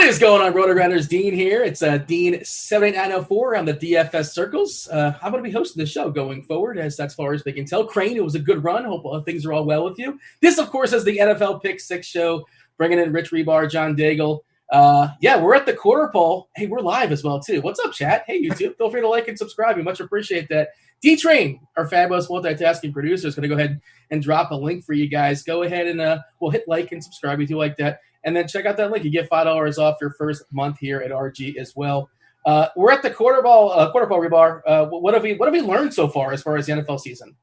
is going on, RotoGrinders? Dean here. It's Dean78904 on the DFS circles. I'm going to be hosting the show going forward, as that's far as we can tell. Crane, it was a good run. Hope things are all well with you. This, of course, is the NFL Pick 6 show, bringing in Rich Hribar, John Daigle. We're at the quarter pole. Hey, we're live as well, too. What's up, chat? Hey, YouTube. Feel free to like and subscribe. We much appreciate that. D-Train, our fabulous multitasking producer, is going to go ahead and drop a link for you guys. Go ahead and we'll hit like and subscribe if you like that. And then check out that link. You get $5 off your first month here at RG as well. We're at the quarter pole, Hribar. What have we learned so far as the NFL season?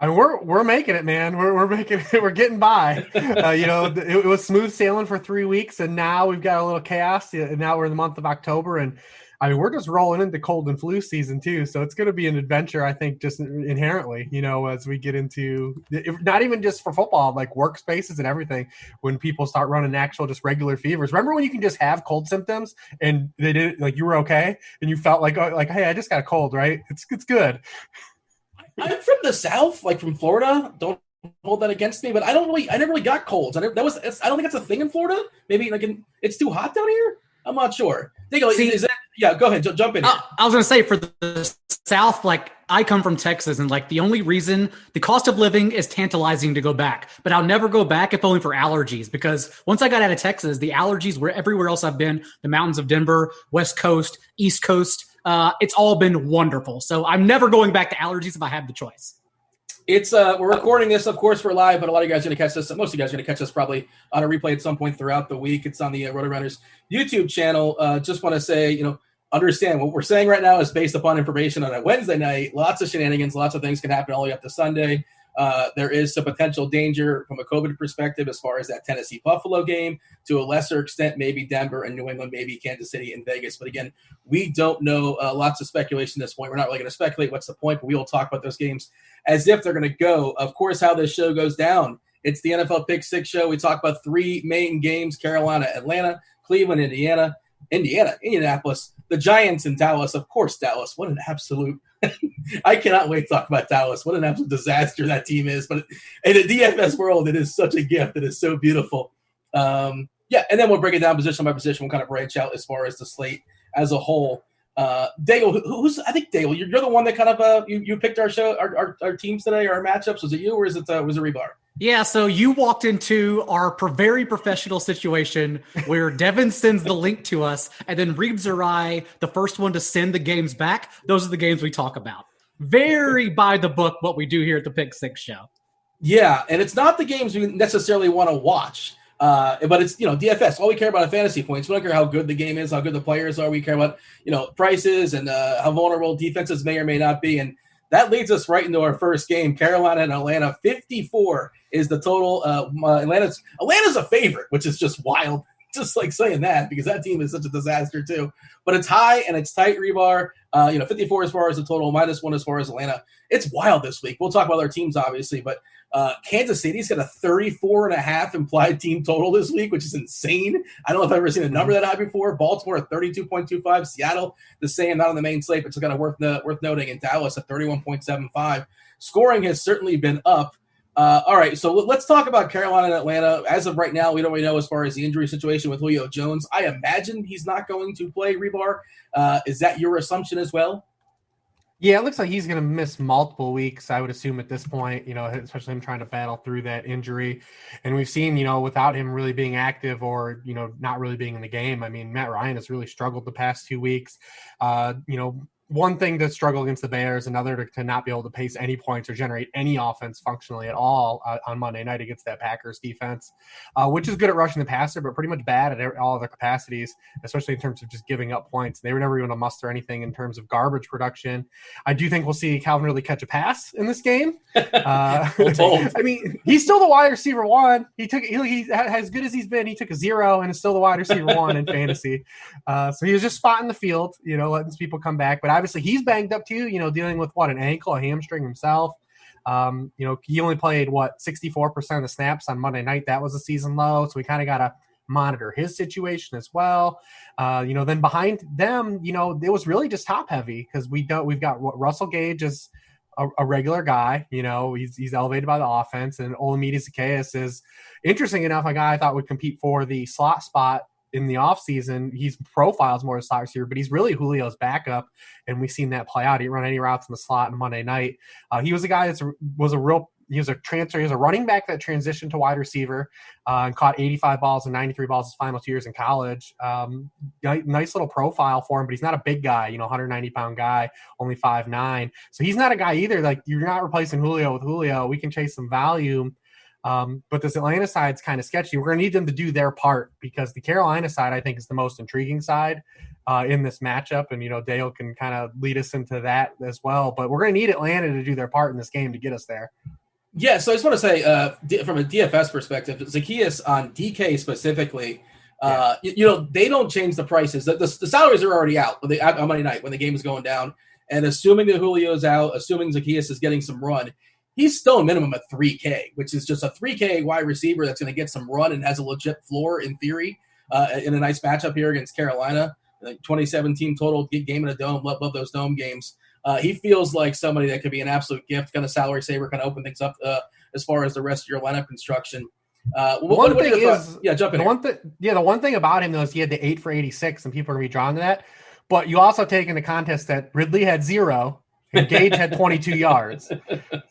I mean, we're making it, man. We're making it. We're getting by. It was smooth sailing for 3 weeks, and now we've got a little chaos. And now we're in the month of October, and I mean, we're just rolling into cold and flu season too. So it's going to be an adventure, I think, just inherently, as we get into not even just for football, like workspaces and everything. When people start running actual, just regular fevers. Remember when you can just have cold symptoms and they did like you were okay and you felt like hey, I just got a cold, right? It's good. I'm from the South, like from Florida. Don't hold that against me, but I never really got colds. I don't think that's a thing in Florida. Maybe it's too hot down here. I'm not sure. Go ahead, jump in. I was going to say for the South, like I come from Texas, and like the only reason the cost of living is tantalizing to go back, but I'll never go back if only for allergies. Because once I got out of Texas, the allergies were everywhere else I've been, the mountains of Denver, West Coast, East Coast. It's all been wonderful. So I'm never going back to allergies if I have the choice. It's we're recording this, of course, we're live, but a lot of you guys are going to catch this. Most of you guys are going to catch this probably on a replay at some point throughout the week. It's on the RotoGrinders YouTube channel. Just want to say, understand what we're saying right now is based upon information on a Wednesday night. Lots of shenanigans, lots of things can happen all the way up to Sunday. There is some potential danger from a COVID perspective as far as that Tennessee-Buffalo game. To a lesser extent, maybe Denver and New England, maybe Kansas City and Vegas. But again, we don't know. Lots of speculation at this point. We're not really going to speculate what's the point, but we will talk about those games as if they're going to go. Of course, how this show goes down. It's the NFL Pick 6 show. We talk about 3 main games: Carolina, Atlanta, Cleveland, Indianapolis, the Giants, and Dallas. Of course, Dallas. What an absolute – I cannot wait to talk about Dallas. What an absolute disaster that team is. But in the DFS world, it is such a gift. It is so beautiful. And then we'll break it down position by position. We'll kind of branch out as far as the slate as a whole. Daigle, I think Daigle, you're the one that kind of you picked our show, our teams today, our matchups. Was it you or was it Hribar? Yeah, so you walked into our very professional situation where Devin sends the link to us, and then Reeves or I, the first one to send the games back. Those are the games we talk about. Very by the book what we do here at the Pick 6 show. Yeah, and it's not the games we necessarily want to watch. But it's, DFS. All we care about are fantasy points. We don't care how good the game is, how good the players are. We care about, prices and how vulnerable defenses may or may not be. And that leads us right into our first game, Carolina and Atlanta. 54 is the total. Atlanta's a favorite, which is just wild. Just like saying that because that team is such a disaster too. But it's high and it's tight, Hribar. 54 as far as the total, -1 as far as Atlanta. It's wild this week. We'll talk about other teams, obviously, but Kansas City's got a 34.5 implied team total this week, which is insane. I don't know if I've ever seen a number that high before. Baltimore at 32.25. Seattle, the same, not on the main slate, but it's kind of worth noting. And Dallas at 31.75. Scoring has certainly been up. All right, so let's talk about Carolina and Atlanta. As of right now, we don't really know as far as the injury situation with Julio Jones. I imagine he's not going to play, Hribar. Is that your assumption as well? Yeah, it looks like he's going to miss multiple weeks, I would assume at this point, especially him trying to battle through that injury. And we've seen, without him really being active or, not really being in the game, I mean, Matt Ryan has really struggled the past 2 weeks. One thing to struggle against the Bears, another to not be able to pace any points or generate any offense functionally at all on Monday night against that Packers defense, which is good at rushing the passer, but pretty much bad at all other capacities, especially in terms of just giving up points. They were never going to muster anything in terms of garbage production. I do think we'll see Calvin really catch a pass in this game. I mean, he's still the wide receiver 1. He as good as he's been, he took a 0 and is still the wide receiver 1 in fantasy. So he was just spotting the field, letting people come back. But obviously he's banged up too, dealing with an ankle, a hamstring himself. He only played 64% of the snaps on Monday night. That was a season low. So we kind of got to monitor his situation as well. Then behind them, it was really just top heavy because we've got Russell Gage as a regular guy, he's elevated by the offense, and Olamide Zaccheaus is interesting enough, a guy I thought would compete for the slot spot in the offseason, he's profiles more as a slot receiver, but he's really Julio's backup, and we've seen that play out. He didn't run any routes in the slot on Monday night. He was a guy he was a transfer. He was a running back that transitioned to wide receiver and caught 85 balls and 93 balls his final 2 years in college. Nice little profile for him, but he's not a big guy, 190-pound guy, only 5'9". So he's not a guy either. Like, you're not replacing Julio with Julio. We can chase some value. But this Atlanta side's kind of sketchy. We're going to need them to do their part, because the Carolina side, I think, is the most intriguing side in this matchup. And, Daigle can kind of lead us into that as well. But we're going to need Atlanta to do their part in this game to get us there. Yeah, so I just want to say, from a DFS perspective, Zacchaeus on DK specifically, they don't change the prices. The salaries are already out on Monday night when the game is going down. And assuming that Julio's out, assuming Zacchaeus is getting some run, he's still a minimum of $3K, which is just a $3K wide receiver that's going to get some run and has a legit floor in theory in a nice matchup here against Carolina. 2017 total game in a dome. Love those dome games. He feels like somebody that could be an absolute gift, kind of salary saver, kind of open things up as far as the rest of your lineup construction. The one thing about him, though, is he had the 8 for 86, and people are going to be drawn to that. But you also take into context that Ridley had 0 and Gage had 22 yards.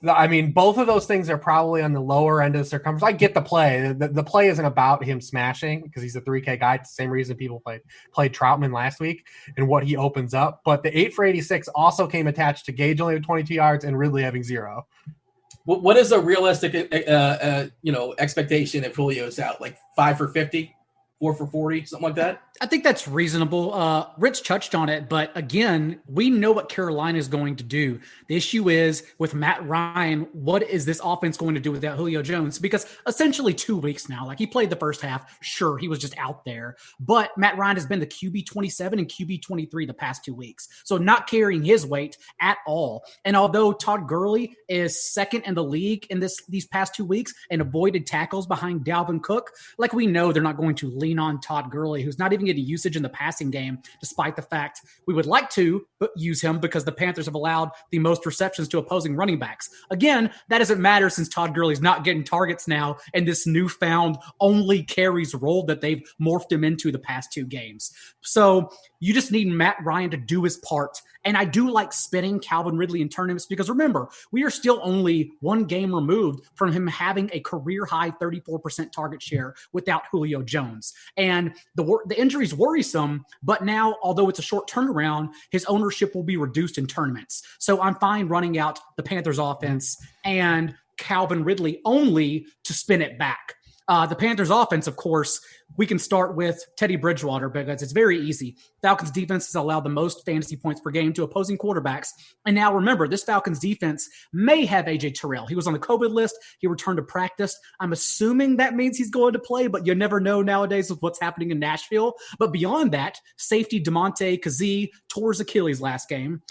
I mean, both of those things are probably on the lower end of the circumference. I get the play. The play isn't about him smashing, because he's a 3K guy. It's the same reason people played Troutman last week and what he opens up. But the 8 for 86 also came attached to Gage only with 22 yards and Ridley having 0. What is a realistic expectation if Julio's out? Like 5 for 50? 4 for 40, something like that? I think that's reasonable. Rich touched on it, but again, we know what Carolina is going to do. The issue is with Matt Ryan, what is this offense going to do without Julio Jones? Because essentially 2 weeks now, like, he played the first half. Sure, he was just out there, but Matt Ryan has been the QB 27 and QB 23 the past 2 weeks. So not carrying his weight at all. And although Todd Gurley is second in the league in these past 2 weeks and avoided tackles behind Dalvin Cook, like, we know they're not going to lean on Todd Gurley, who's not even getting usage in the passing game, despite the fact we would like to use him because the Panthers have allowed the most receptions to opposing running backs. Again, that doesn't matter since Todd Gurley's not getting targets now in this newfound only carries role that they've morphed him into the past 2 games. So you just need Matt Ryan to do his part. And I do like spinning Calvin Ridley in tournaments, because remember, we are still only 1 game removed from him having a career-high 34% target share without Julio Jones. And the injury's worrisome, but now, although it's a short turnaround, his ownership will be reduced in tournaments. So I'm fine running out the Panthers offense and Calvin Ridley only to spin it back. The Panthers offense, of course, we can start with Teddy Bridgewater, because it's very easy. Falcons defense has allowed the most fantasy points per game to opposing quarterbacks. And now remember, this Falcons defense may have AJ Terrell. He was on the COVID list. He returned to practice. I'm assuming that means he's going to play, but you never know nowadays with what's happening in Nashville. But beyond that, safety DeMonte Kazee tore his Achilles last game.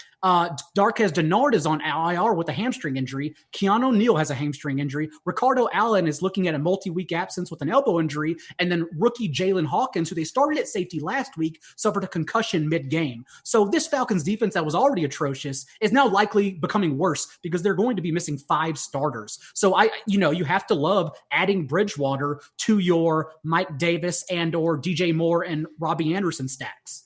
Darquez Dennard is on IR with a hamstring injury. Keanu Neal has a hamstring injury. Ricardo Allen is looking at a multi-week absence with an elbow injury. And then rookie Jalen Hawkins, who they started at safety last week, suffered a concussion mid-game. So this Falcons defense that was already atrocious is now likely becoming worse, because they're going to be missing 5 starters. So you have to love adding Bridgewater to your Mike Davis and or DJ Moore and Robbie Anderson stacks.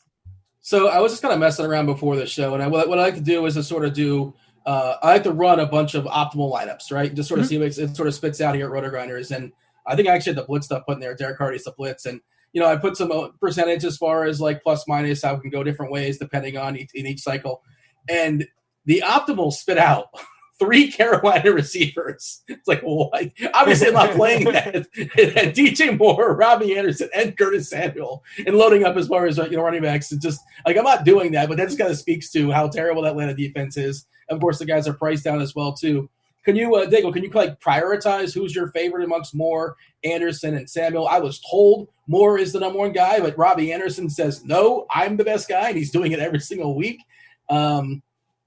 So I was just kind of messing around before the show, and what I like to do is to sort of do I like to run a bunch of optimal lineups, right? Just sort of see what it sort of spits out here at RotoGrinders. And I think I actually had the blitz stuff put in there. Derek Hardy's the blitz. And, I put some percentage as far as like plus minus, how it can go different ways depending on in each cycle. And the optimal spit out 3 Carolina receivers. It's like, well, obviously I'm not playing that. DJ Moore, Robbie Anderson, and Curtis Samuel, and loading up as far as running backs. It's just like, I'm not doing that, but that just kind of speaks to how terrible that Atlanta defense is. Of course, the guys are priced down as well too. Can you, Daigle, prioritize who's your favorite amongst Moore, Anderson, and Samuel? I was told Moore is the number 1 guy, but Robbie Anderson says, no, I'm the best guy, and he's doing it every single week.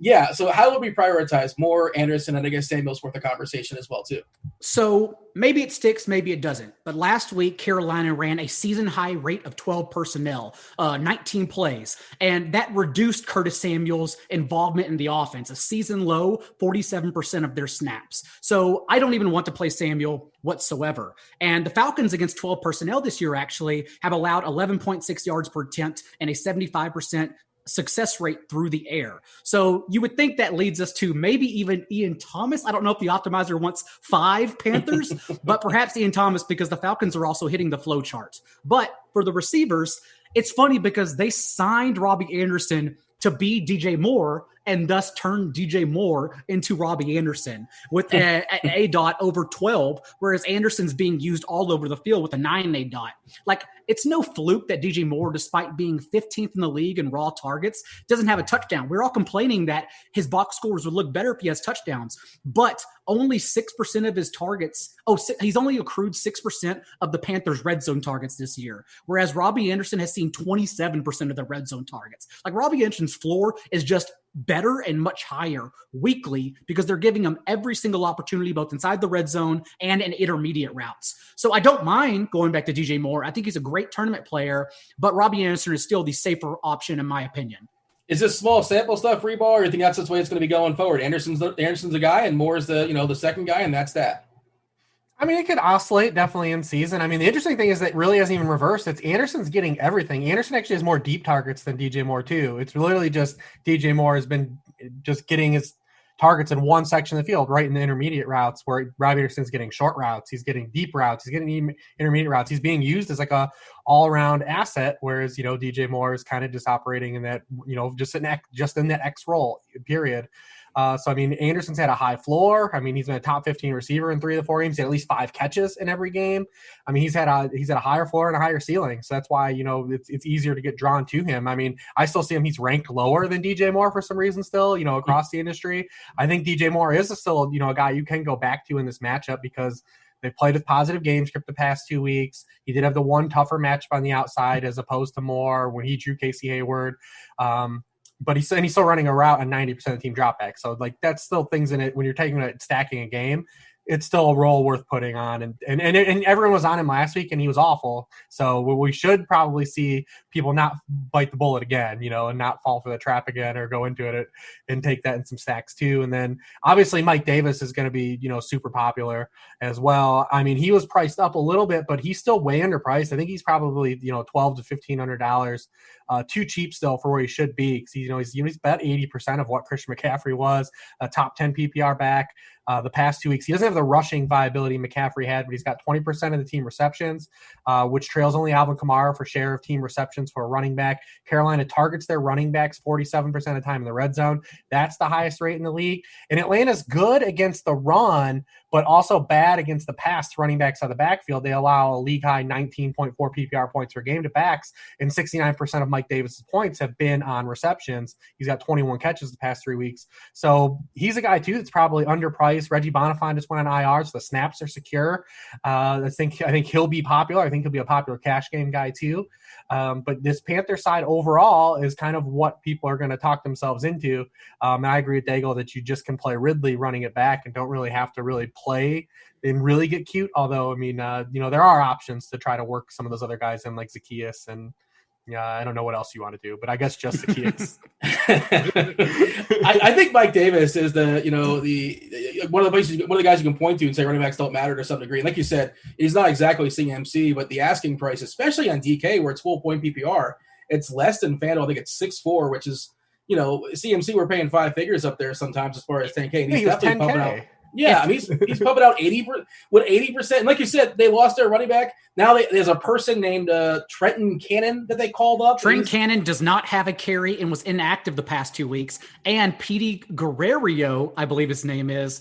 Yeah, so how would we prioritize Moore, Anderson, and I guess Samuel's worth of conversation as well, too? So maybe it sticks, maybe it doesn't. But last week, Carolina ran a season-high rate of 12 personnel, 19 plays, and that reduced Curtis Samuel's involvement in the offense, a season low 47% of their snaps. So I don't even want to play Samuel whatsoever. And the Falcons against 12 personnel this year actually have allowed 11.6 yards per attempt and a 75% success rate through the air. So you would think that leads us to maybe even Ian Thomas. I don't know if the optimizer wants 5 Panthers, but perhaps Ian Thomas, because the Falcons are also hitting the flow chart. But for the receivers, it's funny because they signed Robbie Anderson to be DJ Moore and thus turned DJ Moore into Robbie Anderson with a dot over 12, whereas Anderson's being used all over the field with a 9 dot. Like, it's no fluke that DJ Moore, despite being 15th in the league in raw targets, doesn't have a touchdown. We're all complaining that his box scores would look better if he has touchdowns, but only 6% of his targets. He's only accrued 6% of the Panthers' red zone targets this year, whereas Robbie Anderson has seen 27% of the red zone targets. Like, Robbie Anderson's floor is just better and much higher weekly because they're giving him every single opportunity, both inside the red zone and in intermediate routes. So I don't mind going back to DJ Moore. I think he's a great tournament player, but Robbie Anderson is still the safer option in my opinion. Is this small sample stuff, Hribar, or you think that's the way it's going to be going forward? Anderson's the guy, and Moore's the second guy, and that's that. I mean, it could oscillate definitely in season. I mean, the interesting thing is that really hasn't even reversed. It's Anderson's getting everything. Anderson actually has more deep targets than DJ Moore too. It's literally just DJ Moore has been just getting his targets in one section of the field, right in the intermediate routes, where Robbie Anderson's getting short routes. He's getting deep routes. He's getting intermediate routes. He's being used as like a all-around asset, whereas, DJ Moore is kind of just operating in that, just in that X role, period. So, I mean, Anderson's had a high floor. I mean, he's been a top 15 receiver in 3 of the 4 games. He had at least 5 catches in every game. I mean, he's had a higher floor and a higher ceiling. So that's why, it's easier to get drawn to him. I mean, I still see him. He's ranked lower than DJ Moore for some reason still, across the industry. I think DJ Moore is still, a guy you can go back to in this matchup because they played with positive game script the past 2 weeks. He did have the one tougher matchup on the outside as opposed to Moore when he drew Casey Hayward. But he's still running a route on 90% of the team dropback. So, that's still things in it. When you're stacking a game, it's still a role worth putting on. And everyone was on him last week, and he was awful. So we should probably see people not bite the bullet again, and not fall for the trap again or go into it and take that in some stacks too. And then, obviously, Mike Davis is going to be, super popular as well. I mean, he was priced up a little bit, but he's still way underpriced. I think he's probably, $1,200 to $1,500. Too cheap still for where he should be because he's about 80% of what Christian McCaffrey was, a top 10 PPR back the past 2 weeks. He doesn't have the rushing viability McCaffrey had, but he's got 20% of the team receptions, which trails only Alvin Kamara for share of team receptions for a running back. Carolina targets their running backs 47% of the time in the red zone. That's the highest rate in the league. And Atlanta's good against the run, but also bad against the pass running backs out of the backfield. They allow a league-high 19.4 PPR points per game to backs, and 69% of Mike Davis's points have been on receptions. He's got 21 catches the past 3 weeks. So he's a guy, too, that's probably underpriced. Reggie Bonifant just went on IR, so the snaps are secure. I think he'll be popular. I think he'll be a popular cash game guy, too. But this Panther side overall is kind of what people are going to talk themselves into. And I agree with Daigle that you just can play Ridley running it back and don't really have to really play and really get cute. Although, I mean, there are options to try to work some of those other guys in, like Zacchaeus and I don't know what else you want to do, but I guess just Zacchaeus. I think Mike Davis is one of the guys you can point to and say running backs don't matter to some degree. And like you said, he's not exactly CMC, but the asking price, especially on DK where it's full point PPR, it's less than FanDuel. I think it's 6.4, which is CMC we're paying 5 figures up there sometimes as far as 10K. And he's definitely pumping out. Yeah, I mean, he's pumping out 80%. And like you said, they lost their running back. Now there's a person named Trenton Cannon that they called up. Trenton Cannon does not have a carry and was inactive the past 2 weeks. And Petey Guerrero, I believe his name is,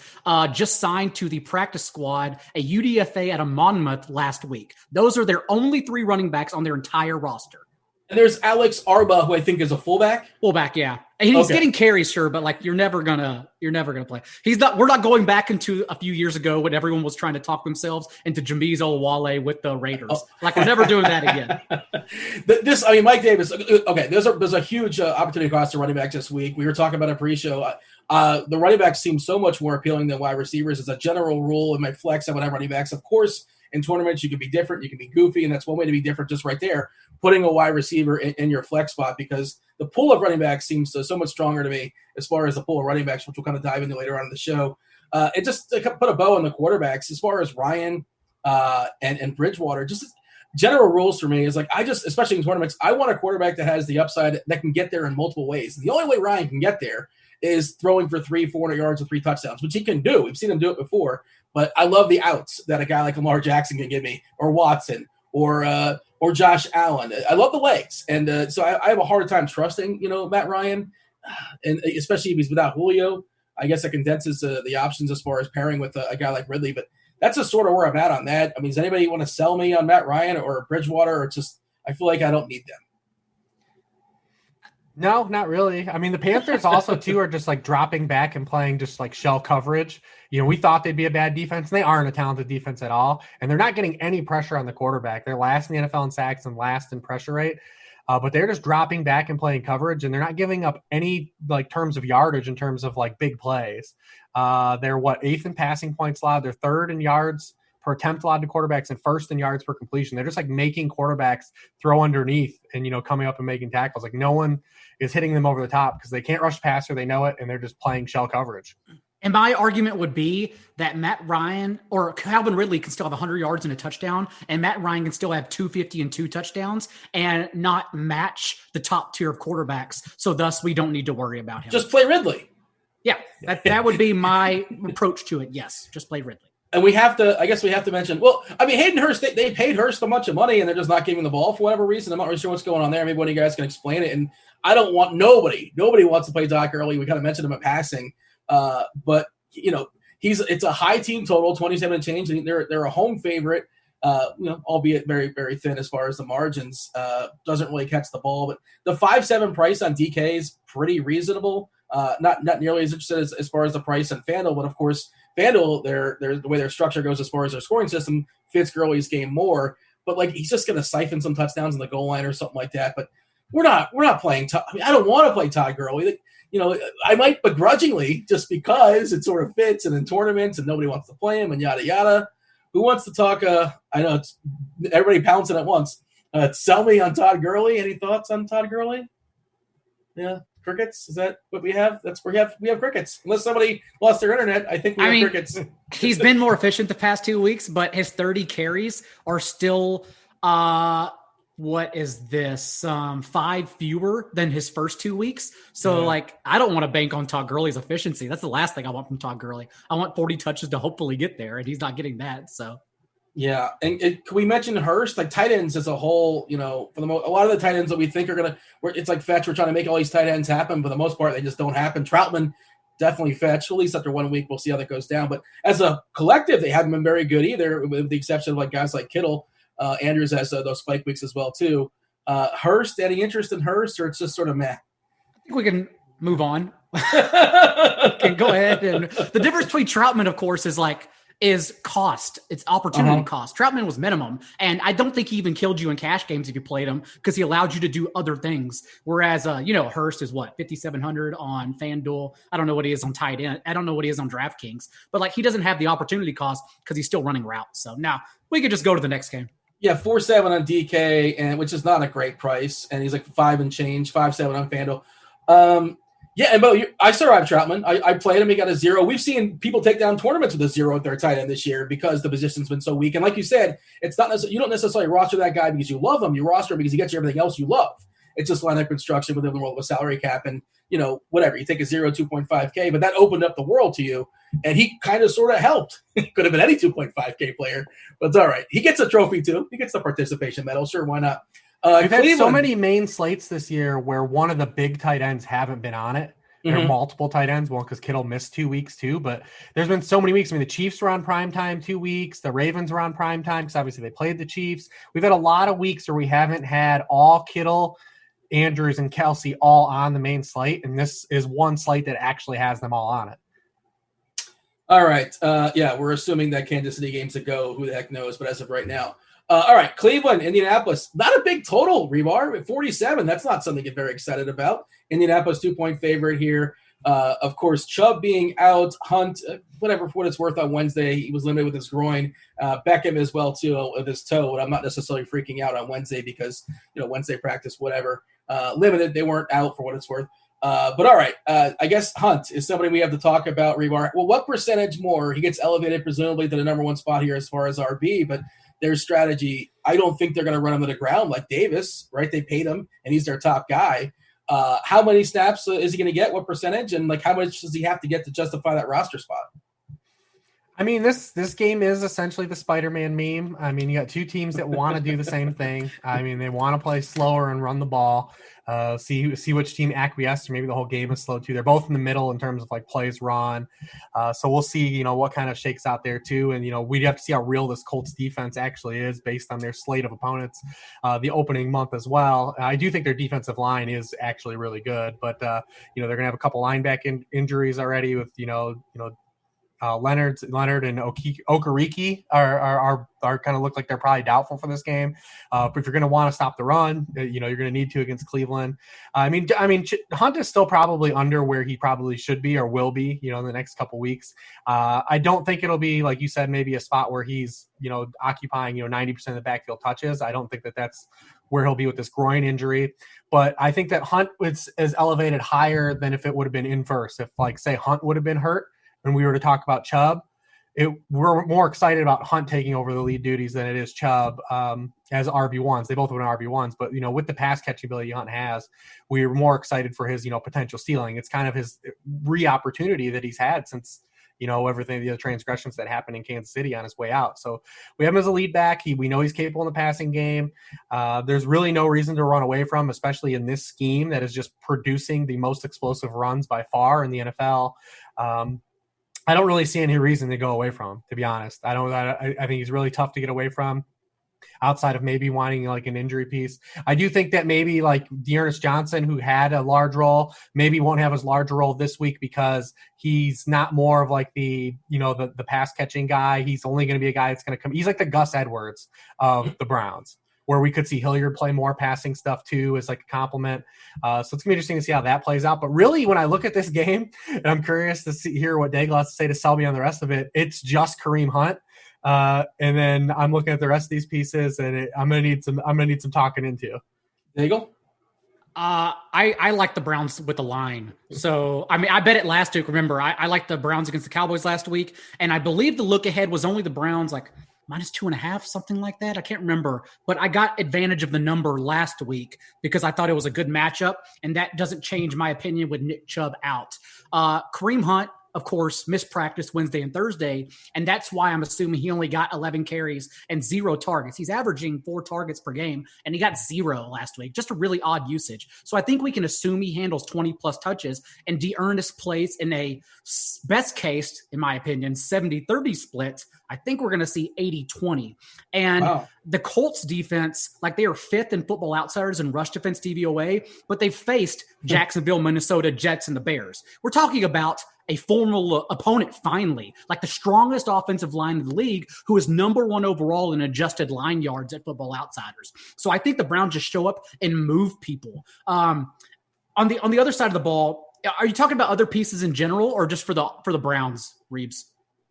just signed to the practice squad, a UDFA at a Monmouth last week. Those are their only 3 running backs on their entire roster. And there's Alex Arba, who I think is a fullback. Fullback, yeah. And he's getting carries, sure, but like you're never gonna play. We're not going back into a few years ago when everyone was trying to talk themselves into Jameez Olawale with the Raiders. Like we're never doing that again. Mike Davis. Okay, there's a huge opportunity cost to running back this week. We were talking about a pre-show. The running backs seem so much more appealing than wide receivers as a general rule. In my flex, I would have running backs. Of course, in tournaments, you can be different. You can be goofy, and that's one way to be different just right there, putting a wide receiver in your flex spot, because the pool of running backs seems so much stronger to me as far as the pool of running backs, which we'll kind of dive into later on in the show. It just put a bow on the quarterbacks as far as Ryan and Bridgewater. Just general rules for me is like, especially in tournaments, I want a quarterback that has the upside that can get there in multiple ways. And the only way Ryan can get there is throwing for 300-400 yards with 3 touchdowns, which he can do. We've seen him do it before. But I love the outs that a guy like Lamar Jackson can give me, or Watson, or Josh Allen. I love the legs, and so I have a hard time trusting, Matt Ryan, and especially if he's without Julio. I guess that condenses the options as far as pairing with a guy like Ridley. But that's just sort of where I'm at on that. I mean, does anybody want to sell me on Matt Ryan or Bridgewater, or just I feel like I don't need them? No, not really. I mean, the Panthers also, too, are just like dropping back and playing just like shell coverage. We thought they'd be a bad defense, and they aren't a talented defense at all. And they're not getting any pressure on the quarterback. They're last in the NFL in sacks and last in pressure rate. But they're just dropping back and playing coverage, and they're not giving up any like terms of yardage in terms of like big plays. They're 8th in passing points allowed. They're 3rd in yards per attempt allowed to quarterbacks and 1st in yards per completion. They're just like making quarterbacks throw underneath and, coming up and making tackles. Like no one is hitting them over the top because they can't rush passer. They know it. And they're just playing shell coverage. And my argument would be that Matt Ryan or Calvin Ridley can still have 100 yards and a touchdown, and Matt Ryan can still have 250 and 2 touchdowns and not match the top tier of quarterbacks. So thus we don't need to worry about him. Just play Ridley. Yeah, that would be my approach to it. Yes, just play Ridley. And we have to mention, Hayden Hurst, they paid Hurst a bunch of money and they're just not giving the ball for whatever reason. I'm not really sure what's going on there. Maybe one of you guys can explain it. And I don't want nobody wants to play Doc Early. We kind of mentioned him in passing. But it's a high team total, 27 and change. And they're a home favorite, albeit very, very thin as far as the margins, doesn't really catch the ball, but the 5.7 price on DK is pretty reasonable. Not nearly as interested as far as the price on FanDuel, but of course, FanDuel, the way their structure goes as far as their scoring system fits Gurley's game more. But like he's just going to siphon some touchdowns in the goal line or something like that. But we're not playing. I don't want to play Todd Gurley. I might begrudgingly just because it sort of fits, and in tournaments and nobody wants to play him and yada yada. Who wants to talk? I know it's everybody pouncing at once. Sell me on Todd Gurley. Any thoughts on Todd Gurley? Yeah. Crickets? Is that what we have? We have crickets. Unless somebody lost their internet, I think we have crickets. He's been more efficient the past 2 weeks, but his 30 carries are still what is this? 5 fewer than his first 2 weeks. So I don't want to bank on Todd Gurley's efficiency. That's the last thing I want from Todd Gurley. I want 40 touches to hopefully get there, and he's not getting that. So. Yeah, and can we mention Hurst? Like tight ends as a whole, for a lot of the tight ends that we think are it's like Fetch. We're trying to make all these tight ends happen, but for the most part, they just don't happen. Troutman definitely Fetch. At least after 1 week, we'll see how that goes down. But as a collective, they haven't been very good either, with the exception of like guys like Kittle. Andrews has those spike weeks as well too. Hurst, any interest in Hurst, or it's just sort of meh? I think we can move on. Okay, go ahead. And the difference between Troutman, of course, is cost. It's opportunity cost. Troutman was minimum, and I don't think he even killed you in cash games if you played him because he allowed you to do other things. Whereas, Hurst is 5,700 on FanDuel. I don't know what he is on tight end. I don't know what he is on DraftKings, but he doesn't have the opportunity cost because he's still running routes. So now we could just go to the next game. Yeah, 4.7 on DK, and which is not a great price, and he's 5 and change, 5.7 on FanDuel. Yeah, and I survived Troutman. I played him. He got a 0. We've seen people take down tournaments with a 0 at their tight end this year because the position's been so weak. And like you said, it's not you don't necessarily roster that guy because you love him. You roster him because he gets you everything else you love. It's just lineup construction within the world of a salary cap, and whatever. You take a 0, 2.5K, but that opened up the world to you, and he kind of sort of helped. Could have been any 2.5K player, but it's all right. He gets a trophy too. He gets the participation medal. Sure, why not? We've had so many main slates this year where one of the big tight ends haven't been on it. There are multiple tight ends. Well, because Kittle missed 2 weeks too, but there's been so many weeks. I mean, the Chiefs were on prime time 2 weeks. The Ravens were on prime time because obviously they played the Chiefs. We've had a lot of weeks where we haven't had all Kittle, Andrews, and Kelsey all on the main slate, and this is one slate that actually has them all on it. All right. Yeah, we're assuming that Kansas City game's a go. Who the heck knows? But as of right now. All right, Cleveland, Indianapolis. Not a big total, Hribar. 47. That's not something to get very excited about. Indianapolis 2-point favorite here. Of course, Chubb being out, Hunt, whatever for what it's worth on Wednesday. He was limited with his groin. Beckham as well, too, with his toe. And I'm not necessarily freaking out on Wednesday because, Wednesday practice, whatever. Limited. They weren't out for what it's worth. But all right, I guess Hunt is somebody we have to talk about, Hribar. Well, what percentage more? He gets elevated presumably to the number one spot here as far as RB, but their strategy, I don't think they're going to run him to the ground like Davis, right? They paid him, and he's their top guy. How many snaps is he going to get? What percentage? And how much does he have to get to justify that roster spot? I mean, this game is essentially the Spider-Man meme. I mean, you got two teams that want to do the same thing. I mean, they want to play slower and run the ball. See which team acquiesces, or maybe the whole game is slow too. They're both in the middle in terms of plays run. So we'll see, what kind of shakes out there too. And, we'd have to see how real this Colts defense actually is based on their slate of opponents, the opening month as well. I do think their defensive line is actually really good, but, they're going to have a couple linebacker injuries already with, Leonard and Okereke are kind of look like they're probably doubtful for this game. But if you're going to want to stop the run, you're going to need to against Cleveland. I mean, Hunt is still probably under where he probably should be or will be, in the next couple weeks. I don't think it'll be, like you said, maybe a spot where he's, occupying, 90% of the backfield touches. I don't think that that's where he'll be with this groin injury. But I think that Hunt is elevated higher than if it would have been inverse. If, say, Hunt would have been hurt, when we were to talk about Chubb, we're more excited about Hunt taking over the lead duties than it is Chubb as RB1s. They both have been RB1s, but, with the pass catching ability Hunt has, we were more excited for his, potential ceiling. It's kind of his re-opportunity that he's had since, everything, the other transgressions that happened in Kansas City on his way out. So we have him as a lead back. We know he's capable in the passing game. There's really no reason to run away from, especially in this scheme that is just producing the most explosive runs by far in the NFL. I don't really see any reason to go away from him, to be honest. I think he's really tough to get away from outside of maybe wanting an injury piece. I do think that maybe Dearness Johnson, who had a large role, maybe won't have as large a role this week because he's not more of the pass catching guy. He's only going to be a guy that's going to come. He's like the Gus Edwards of the Browns, where we could see Hilliard play more passing stuff too as a compliment. So it's going to be interesting to see how that plays out. But really, when I look at this game, and I'm curious to hear what Daigle has to say to sell me on the rest of it, it's just Kareem Hunt. And then I'm looking at the rest of these pieces, and I'm going to need some talking into. Daigle? I like the Browns with the line. So, I bet it last week. Remember, I liked the Browns against the Cowboys last week, and I believe the look ahead was only the Browns -2.5, something like that. I can't remember, but I got advantage of the number last week because I thought it was a good matchup, and that doesn't change my opinion with Nick Chubb out. Kareem Hunt, of course, missed practice Wednesday and Thursday, and that's why I'm assuming he only got 11 carries and 0 targets. He's averaging 4 targets per game, and he got 0 last week. Just a really odd usage. So I think we can assume he handles 20-plus touches, and Dearness plays in a best case, in my opinion, 70-30 split. I think we're going to see 80-20. And The Colts defense, they are 5th in Football Outsiders in rush defense DVOA, but they've faced Jacksonville, Minnesota, Jets, and the Bears. We're talking about a formal opponent finally, the strongest offensive line in the league, who is number 1 overall in adjusted line yards at Football Outsiders. So I think the Browns just show up and move people. On the other side of the ball, are you talking about other pieces in general or just for the Browns, Reeves?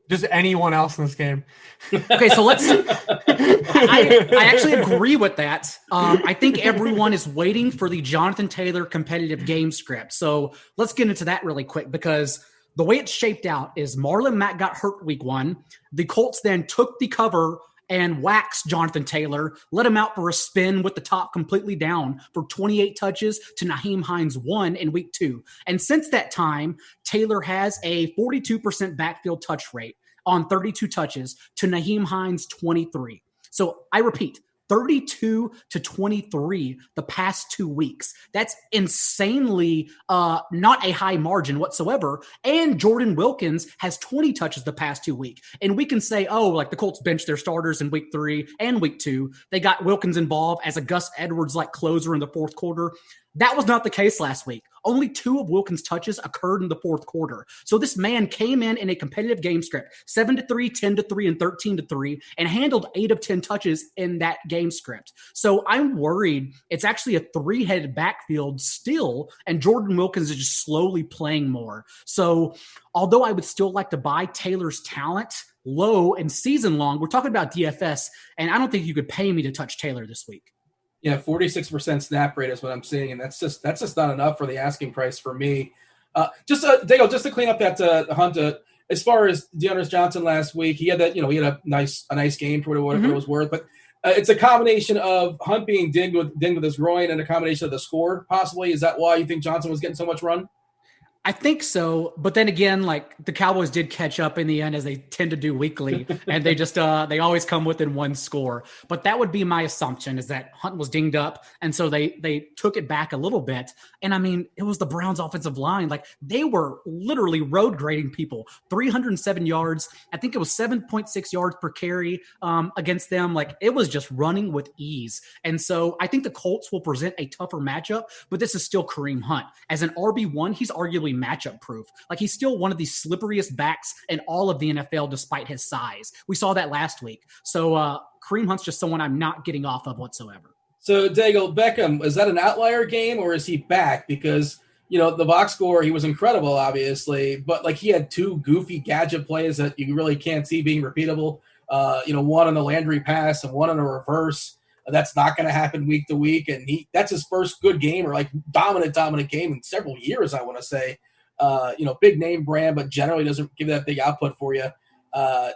Just anyone else in this game. Okay, so I actually agree with that. I think everyone is waiting for the Jonathan Taylor competitive game script. So let's get into that really quick because the way it's shaped out is Marlon Mack got hurt week 1. The Colts then took the cover and waxed Jonathan Taylor, let him out for a spin with the top completely down for 28 touches to Nyheim Hines 1 in week 2. And since that time, Taylor has a 42% backfield touch rate on 32 touches to Nyheim Hines 23. So I repeat, 32-23 the past 2 weeks. That's insanely not a high margin whatsoever. And Jordan Wilkins has 20 touches the past 2 weeks. And we can say, oh, like the Colts benched their starters in week 3 and week 2. They got Wilkins involved as a Gus Edwards-like closer in the fourth quarter. That was not the case last week. Only 2 of Wilkins' touches occurred in the fourth quarter. So this man came in a competitive game script, 7-3, 10-3, and 13-3, and handled 8 of 10 touches in that game script. So I'm worried it's actually a 3-headed backfield still, and Jordan Wilkins is just slowly playing more. So although I would still like to buy Taylor's talent low and season long, we're talking about DFS, and I don't think you could pay me to touch Taylor this week. Yeah, 46% snap rate is what I'm seeing, and that's just not enough for the asking price for me. Daigle, just to clean up that Hunt. As far as Deontay Johnson last week, he had a nice game for what it was worth, but it's a combination of Hunt being dinged with his groin and a combination of the score. Possibly, is that why you think Johnson was getting so much run? I think so, but then again, like the Cowboys did catch up in the end as they tend to do weekly, and they just they always come within one score. But that would be my assumption, is that Hunt was dinged up, and so they took it back a little bit. And I mean, it was the Browns' offensive line; like they were literally road grading people. 307 yards, I think it was 7.6 yards per carry against them. Like it was just running with ease. And so I think the Colts will present a tougher matchup, but this is still Kareem Hunt as an RB1. He's arguably matchup proof. Like he's still one of the slipperiest backs in all of the NFL despite his size. We saw that last week. So Kareem Hunt's just someone I'm not getting off of whatsoever. So Daigle, Beckham, is that an outlier game or is he back? Because, the box score, he was incredible, obviously, but like he had 2 goofy gadget plays that you really can't see being repeatable. One on the Landry pass and one on a reverse. That's not going to happen week to week. And that's his first good game or like dominant game in several years, I want to say. Big name brand, but generally doesn't give that big output for you.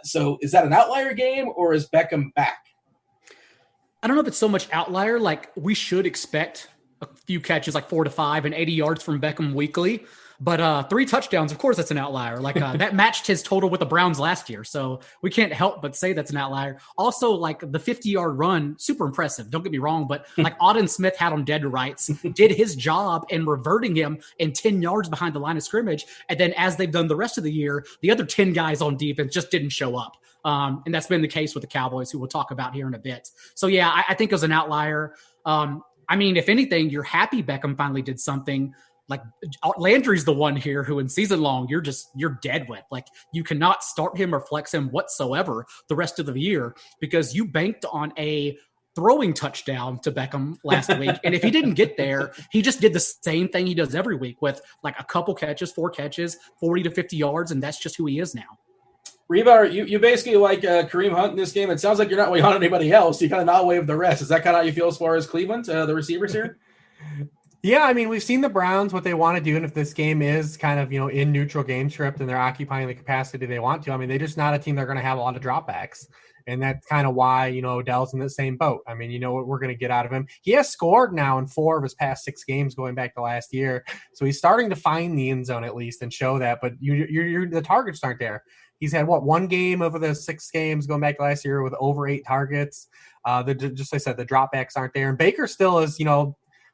So is that an outlier game or is Beckham back? I don't know if it's so much outlier. Like we should expect a few catches, like 4 to 5 and 80 yards from Beckham weekly. But 3 touchdowns, of course, that's an outlier. Like that matched his total with the Browns last year. So we can't help but say that's an outlier. Also, like the 50-yard run, super impressive. Don't get me wrong. But like Auden Smith had him dead to rights, did his job in reverting him in 10 yards behind the line of scrimmage. And then as they've done the rest of the year, the other 10 guys on defense just didn't show up. And that's been the case with the Cowboys, who we'll talk about here in a bit. So, yeah, I think it was an outlier. I mean, if anything, you're happy Beckham finally did something. Like Landry's the one here who in season long, you're dead with. Like you cannot start him or flex him whatsoever the rest of the year because you banked on a throwing touchdown to Beckham last week. And if he didn't get there, he just did the same thing he does every week with like a couple catches, 4 catches, 40 to 50 yards. And that's just who he is now. Hribar, you basically like Kareem Hunt in this game. It sounds like you're not really on anybody else. You kind of not wave the rest. Is that kind of how you feel as far as Cleveland, the receivers here? Yeah, I mean, we've seen the Browns, what they want to do, and if this game is kind of, in neutral game script and they're occupying the capacity they want to, I mean, they're just not a team that are going to have a lot of dropbacks. And that's kind of why, Odell's in the same boat. I mean, what we're going to get out of him. He has scored now in 4 of his past 6 games going back to last year. So he's starting to find the end zone at least and show that, but the targets aren't there. He's had, 1 game over the 6 games going back to last year with over 8 targets. Just like I said, the dropbacks aren't there. And Baker still is,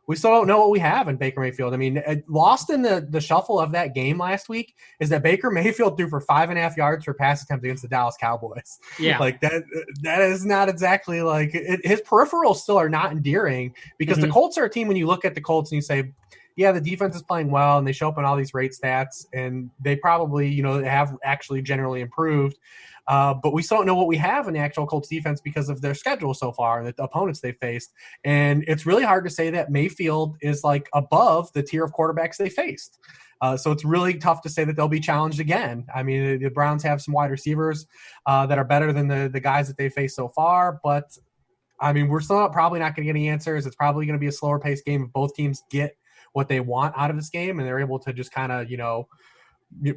we still don't know what we have in Baker Mayfield. I mean, lost in the shuffle of that game last week is that Baker Mayfield threw for 5.5 yards per pass attempt against the Dallas Cowboys. Yeah, like that is not exactly like his peripherals still are not endearing because the Colts are a team. When you look at the Colts and you say, yeah, the defense is playing well and they show up in all these rate stats and they probably have actually generally improved. But we still don't know what we have in the actual Colts defense because of their schedule so far and the opponents they faced. And it's really hard to say that Mayfield is like above the tier of quarterbacks they faced. So it's really tough to say that they'll be challenged again. I mean, the Browns have some wide receivers that are better than the guys that they faced so far. But, I mean, we're still probably not going to get any answers. It's probably going to be a slower paced game if both teams get what they want out of this game and they're able to just kind of,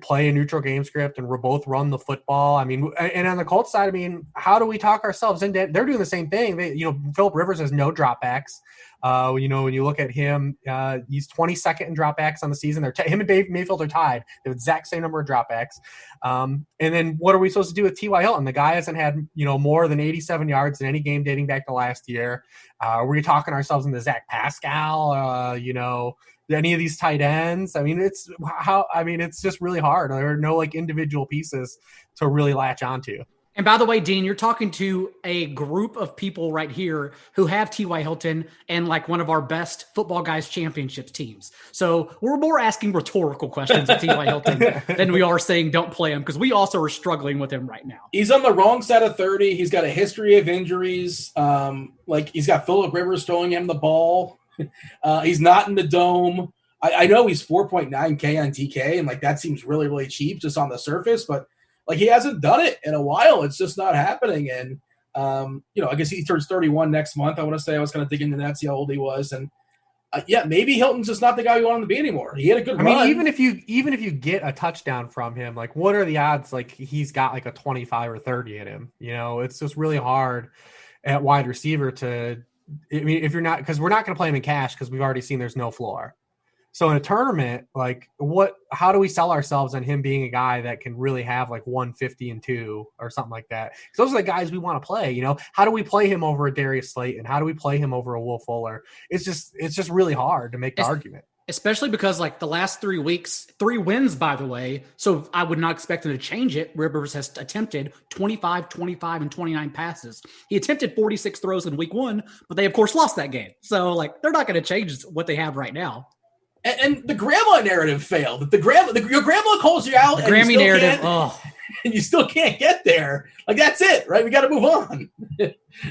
play a neutral game script and we're both run the football. I mean, and on the Colts side, I mean, how do we talk ourselves into? They're doing the same thing. Phillip Rivers has no dropbacks. When you look at him, he's 22nd in dropbacks on the season. Him and Dave Mayfield are tied. They have the exact same number of dropbacks. And then what are we supposed to do with T.Y. Hilton? The guy hasn't had, more than 87 yards in any game dating back to last year. We're talking ourselves into Zach Pascal, any of these tight ends. I mean, it's just really hard. There are no individual pieces to really latch onto. And by the way, Dean, you're talking to a group of people right here who have T.Y. Hilton and one of our best Football Guys Championships teams. So we're more asking rhetorical questions of T.Y. Hilton than we are saying don't play him, because we also are struggling with him right now. He's on the wrong side of 30. He's got a history of injuries. He's got Phillip Rivers throwing him the ball. He's not in the dome. I know he's 4.9K on DK, and that seems really, really cheap just on the surface, but he hasn't done it in a while. It's just not happening. And, I guess he turns 31 next month. I want to say I was going to dig into that, see how old he was. And maybe Hilton's just not the guy we want him to be anymore. He had a good run. I mean, even if you get a touchdown from him, what are the odds? He's got a 25 or 30 in him, it's just really hard at wide receiver to, if you're not, because we're not going to play him in cash because we've already seen there's no floor. So in a tournament, how do we sell ourselves on him being a guy that can really have 150 and 2 or something like that? Because those are the guys we want to play. How do we play him over a Darius Slayton? How do we play him over a Will Fuller? It's just really hard to make the argument. Especially because the last 3 weeks, 3 wins, by the way. So I would not expect him to change it. Rivers has attempted 25, 25, and 29 passes. He attempted 46 throws in week 1, but they of course lost that game. So they're not going to change what they have right now. And the grandma narrative failed. Your grandma calls you out. The Grammy narrative. And you still can't get there. That's it, right? We got to move on.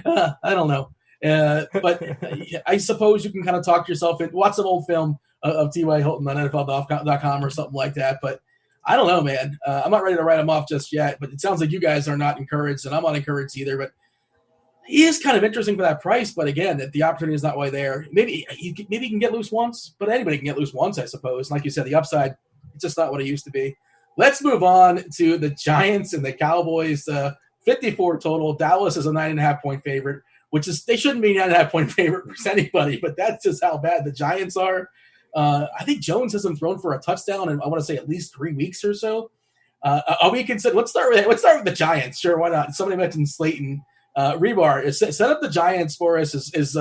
I don't know. But I suppose you can kind of talk yourself in. Watch an old film of T.Y. Hilton on NFL.com or something like that. But I don't know, man. I'm not ready to write him off just yet. But it sounds like you guys are not encouraged, and I'm not encouraged either. But he is kind of interesting for that price, but again, the opportunity is not way there. Maybe he can get loose once, but anybody can get loose once, I suppose. Like you said, the upside, it's just not what it used to be. Let's move on to the Giants and the Cowboys. 54 total. Dallas is a 9.5-point favorite, which is, they shouldn't be 9.5-point favorite for anybody, but that's just how bad the Giants are. I think Jones hasn't thrown for a touchdown in, I want to say, at least 3 weeks or so. We can let's start with the Giants. Sure, why not? Somebody mentioned Slayton. Hribar, set up the Giants for us. Is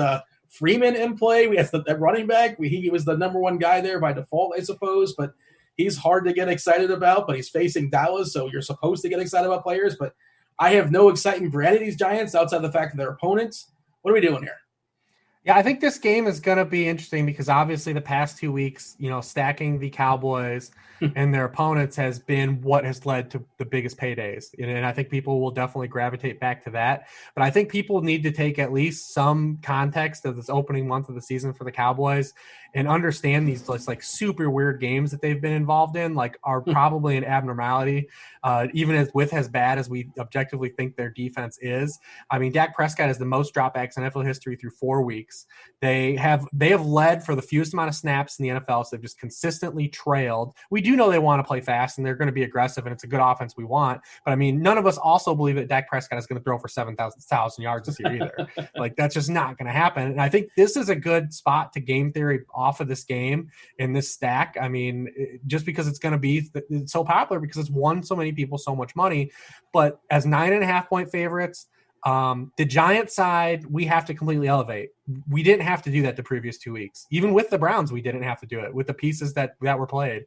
Freeman in play? We have the running back. He was the number 1 guy there by default, I suppose, but he's hard to get excited about, but he's facing Dallas, so you're supposed to get excited about players, but I have no excitement for any of these Giants outside the fact that they're opponents. What are we doing here? Yeah, I think this game is going to be interesting because obviously the past 2 weeks, stacking the Cowboys and their opponents has been what has led to the biggest paydays. And I think people will definitely gravitate back to that. But I think people need to take at least some context of this opening month of the season for the Cowboys and understand these super weird games that they've been involved in, are probably an abnormality, even with as bad as we objectively think their defense is. I mean, Dak Prescott has the most dropbacks in NFL history through 4 weeks. They have led for the fewest amount of snaps in the NFL, so they've just consistently trailed. We do know they want to play fast and they're going to be aggressive, and it's a good offense we want. But I mean, none of us also believe that Dak Prescott is going to throw for 7,000 yards this year either. That's just not going to happen. And I think this is a good spot to game theory off of this game in this stack. I mean, just because it's going to be so popular because it's won so many people so much money, but as 9.5-point favorites, the Giants side, we have to completely elevate. We didn't have to do that the previous 2 weeks. Even with the Browns, we didn't have to do it with the pieces that were played.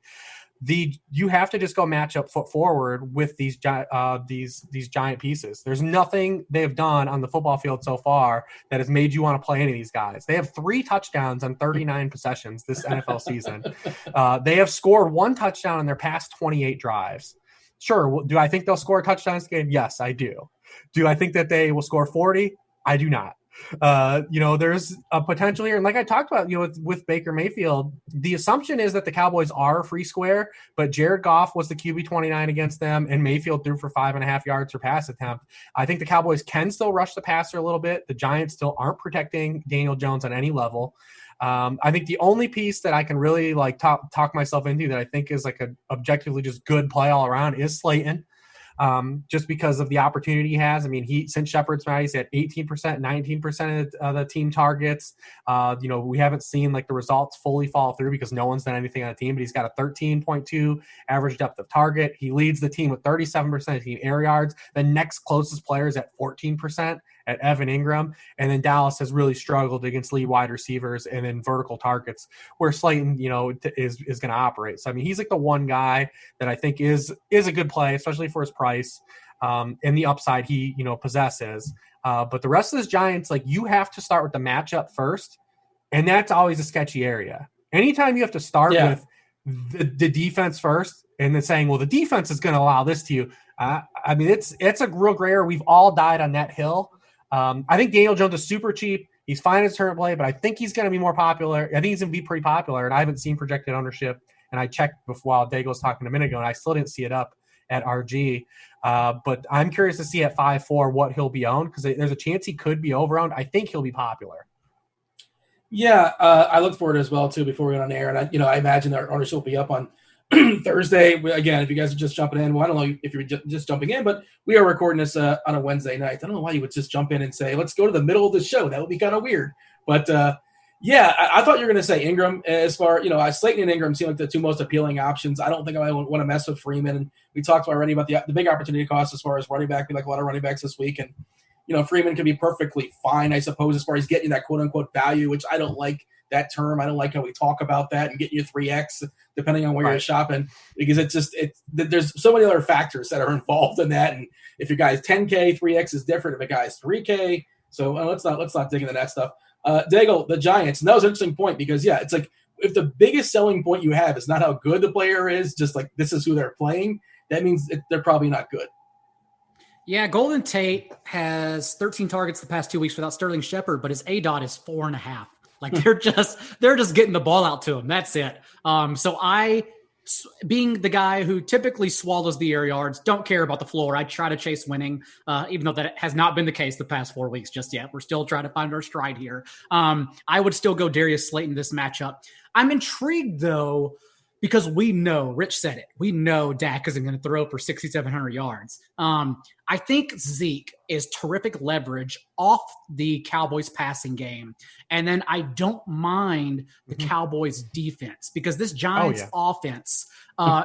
You have to just go match up foot forward with these giant pieces. There's nothing they have done on the football field so far that has made you want to play any of these guys. They have 3 touchdowns on 39 possessions this NFL season. They have scored 1 touchdown in their past 28 drives. Sure. Do I think they'll score a touchdown this game? Yes, I do. Do I think that they will score 40? I do not. There's a potential here. And like I talked about, with Baker Mayfield, the assumption is that the Cowboys are a free square, but Jared Goff was the QB 29 against them, and Mayfield threw for 5.5 yards per pass attempt. I think the Cowboys can still rush the passer a little bit. The Giants still aren't protecting Daniel Jones on any level. I think the only piece that I can really talk myself into that I think is like a objectively just good play all around is Slayton. Just because of the opportunity he has. I mean, since Shepard's out, he's at 18%, 19% of the team targets. We haven't seen the results fully fall through because no one's done anything on the team, but he's got a 13.2 average depth of target. He leads the team with 37% of team air yards. The next closest player is at 14% at Evan Ingram. And then Dallas has really struggled against lead wide receivers and then vertical targets where Slayton, is going to operate. So, I mean, he's the one guy that I think is a good play, especially for his price and the upside he, possesses. But the rest of this Giants, you have to start with the matchup first. And that's always a sketchy area. Anytime you have to start with the defense first and then saying, well, the defense is going to allow this to you. It's a real gray area. We've all died on that hill. I think Daniel Jones is super cheap. He's fine as current play, but I think he's going to be more popular. I think he's going to be pretty popular, and I haven't seen projected ownership. And I checked before while Daigle was talking a minute ago, and I still didn't see it up at RG. But I'm curious to see at 5.4 what he'll be owned because there's a chance he could be over-owned. I think he'll be popular. Yeah, I look forward to it as well, too, before we get on air. And, I imagine our ownership will be up on Thursday. Again, if you guys are just jumping in, well, I don't know if you're just jumping in, but we are recording this on a Wednesday night. I don't know why you would just jump in and say, let's go to the middle of the show. That would be kind of weird. But, I thought you were going to say Ingram as far, Slayton and Ingram seem like the two most appealing options. I don't think I want to mess with Freeman. And we talked already about the big opportunity cost as far as running back. We like a lot of running backs this week. And, Freeman can be perfectly fine, I suppose, as far as getting that quote-unquote value, which I don't like that term. I don't like how we talk about that and getting you 3X depending on where you're shopping because there's so many other factors that are involved in that. And if your guy's 10K, 3X is different. If a guy's 3K, so let's not dig into that stuff. Daigle, the Giants, and that was an interesting point because it's if the biggest selling point you have is not how good the player is, just this is who they're playing, that means they're probably not good. Yeah, Golden Tate has 13 targets the past 2 weeks without Sterling Shepard, but his ADOT is 4.5. They're just getting the ball out to him. That's it. So I, being the guy who typically swallows the air yards, don't care about the floor. I try to chase winning, even though that has not been the case the past 4 weeks just yet. We're still trying to find our stride here. I would still go Darius Slayton this matchup. I'm intrigued though, because we know, Rich said it, we know Dak isn't going to throw for 6,700 yards. I think Zeke is terrific leverage off the Cowboys passing game. And then I don't mind the Cowboys defense because this Giants offense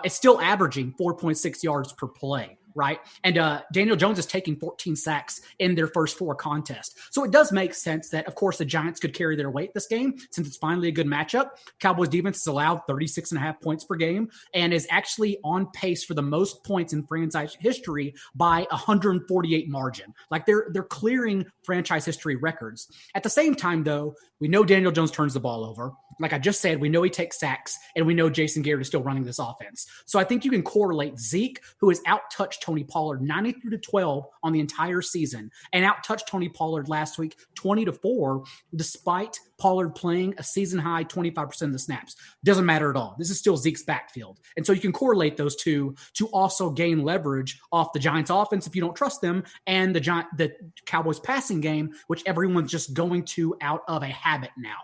is still averaging 4.6 yards per play. Right. And Daniel Jones is taking 14 sacks in their first 4 contests. So it does make sense that, of course, the Giants could carry their weight this game since it's finally a good matchup. Cowboys defense has allowed 36.5 points per game and is actually on pace for the most points in franchise history by 148 margin. They're clearing franchise history records. At the same time, though, we know Daniel Jones turns the ball over. Like I just said, we know he takes sacks, and we know Jason Garrett is still running this offense. So I think you can correlate Zeke, who has out-touched Tony Pollard 93-12 on the entire season, and out-touched Tony Pollard last week 20-4, despite Pollard playing a season-high 25% of the snaps. Doesn't matter at all. This is still Zeke's backfield. And so you can correlate those two to also gain leverage off the Giants' offense if you don't trust them, and the Cowboys' passing game, which everyone's just going to out of a habit now.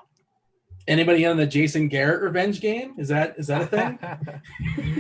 Anybody in the Jason Garrett revenge game? Is that a thing?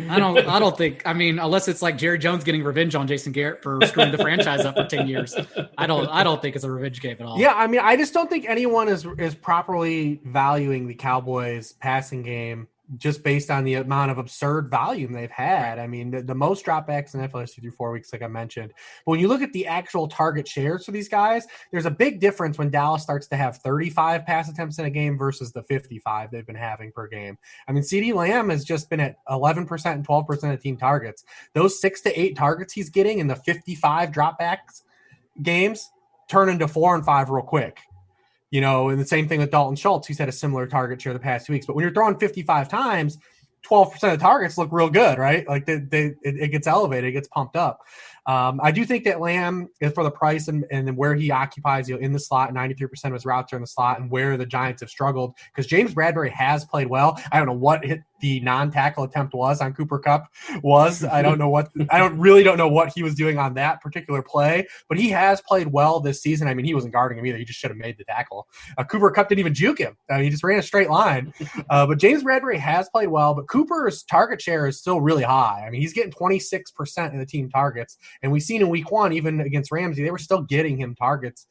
I don't think. I mean, unless it's like Jerry Jones getting revenge on Jason Garrett for screwing the franchise up for 10 years. I don't think it's a revenge game at all. Yeah, I mean, I just don't think anyone is properly valuing the Cowboys passing game just based on the amount of absurd volume they've had. I mean, the most dropbacks in NFL history through 4 weeks, like I mentioned. But when you look at the actual target shares for these guys, there's a big difference when Dallas starts to have 35 pass attempts in a game versus the 55 they've been having per game. I mean, CeeDee Lamb has just been at 11% and 12% of team targets. Those 6 to 8 targets he's getting in the 55 dropbacks games turn into 4 and 5 real quick. And the same thing with Dalton Schultz, who's had a similar target share the past 2 weeks. But when you're throwing 55 times, 12% of targets look real good, right? It gets elevated, it gets pumped up. I do think that Lamb is for the price and where he occupies, in the slot, 93% of his routes are in the slot, and where the Giants have struggled, because James Bradbury has played well. I don't know what the non-tackle attempt was on Cooper Kupp was. I don't know what he was doing on that particular play, but he has played well this season. I mean, he wasn't guarding him either. He just should have made the tackle. Cooper Kupp didn't even juke him. He just ran a straight line. But James Bradbury has played well, but Cooper's target share is still really high. I mean, he's getting 26% of the team targets. And we've seen in week 1, even against Ramsey, they were still getting him targets,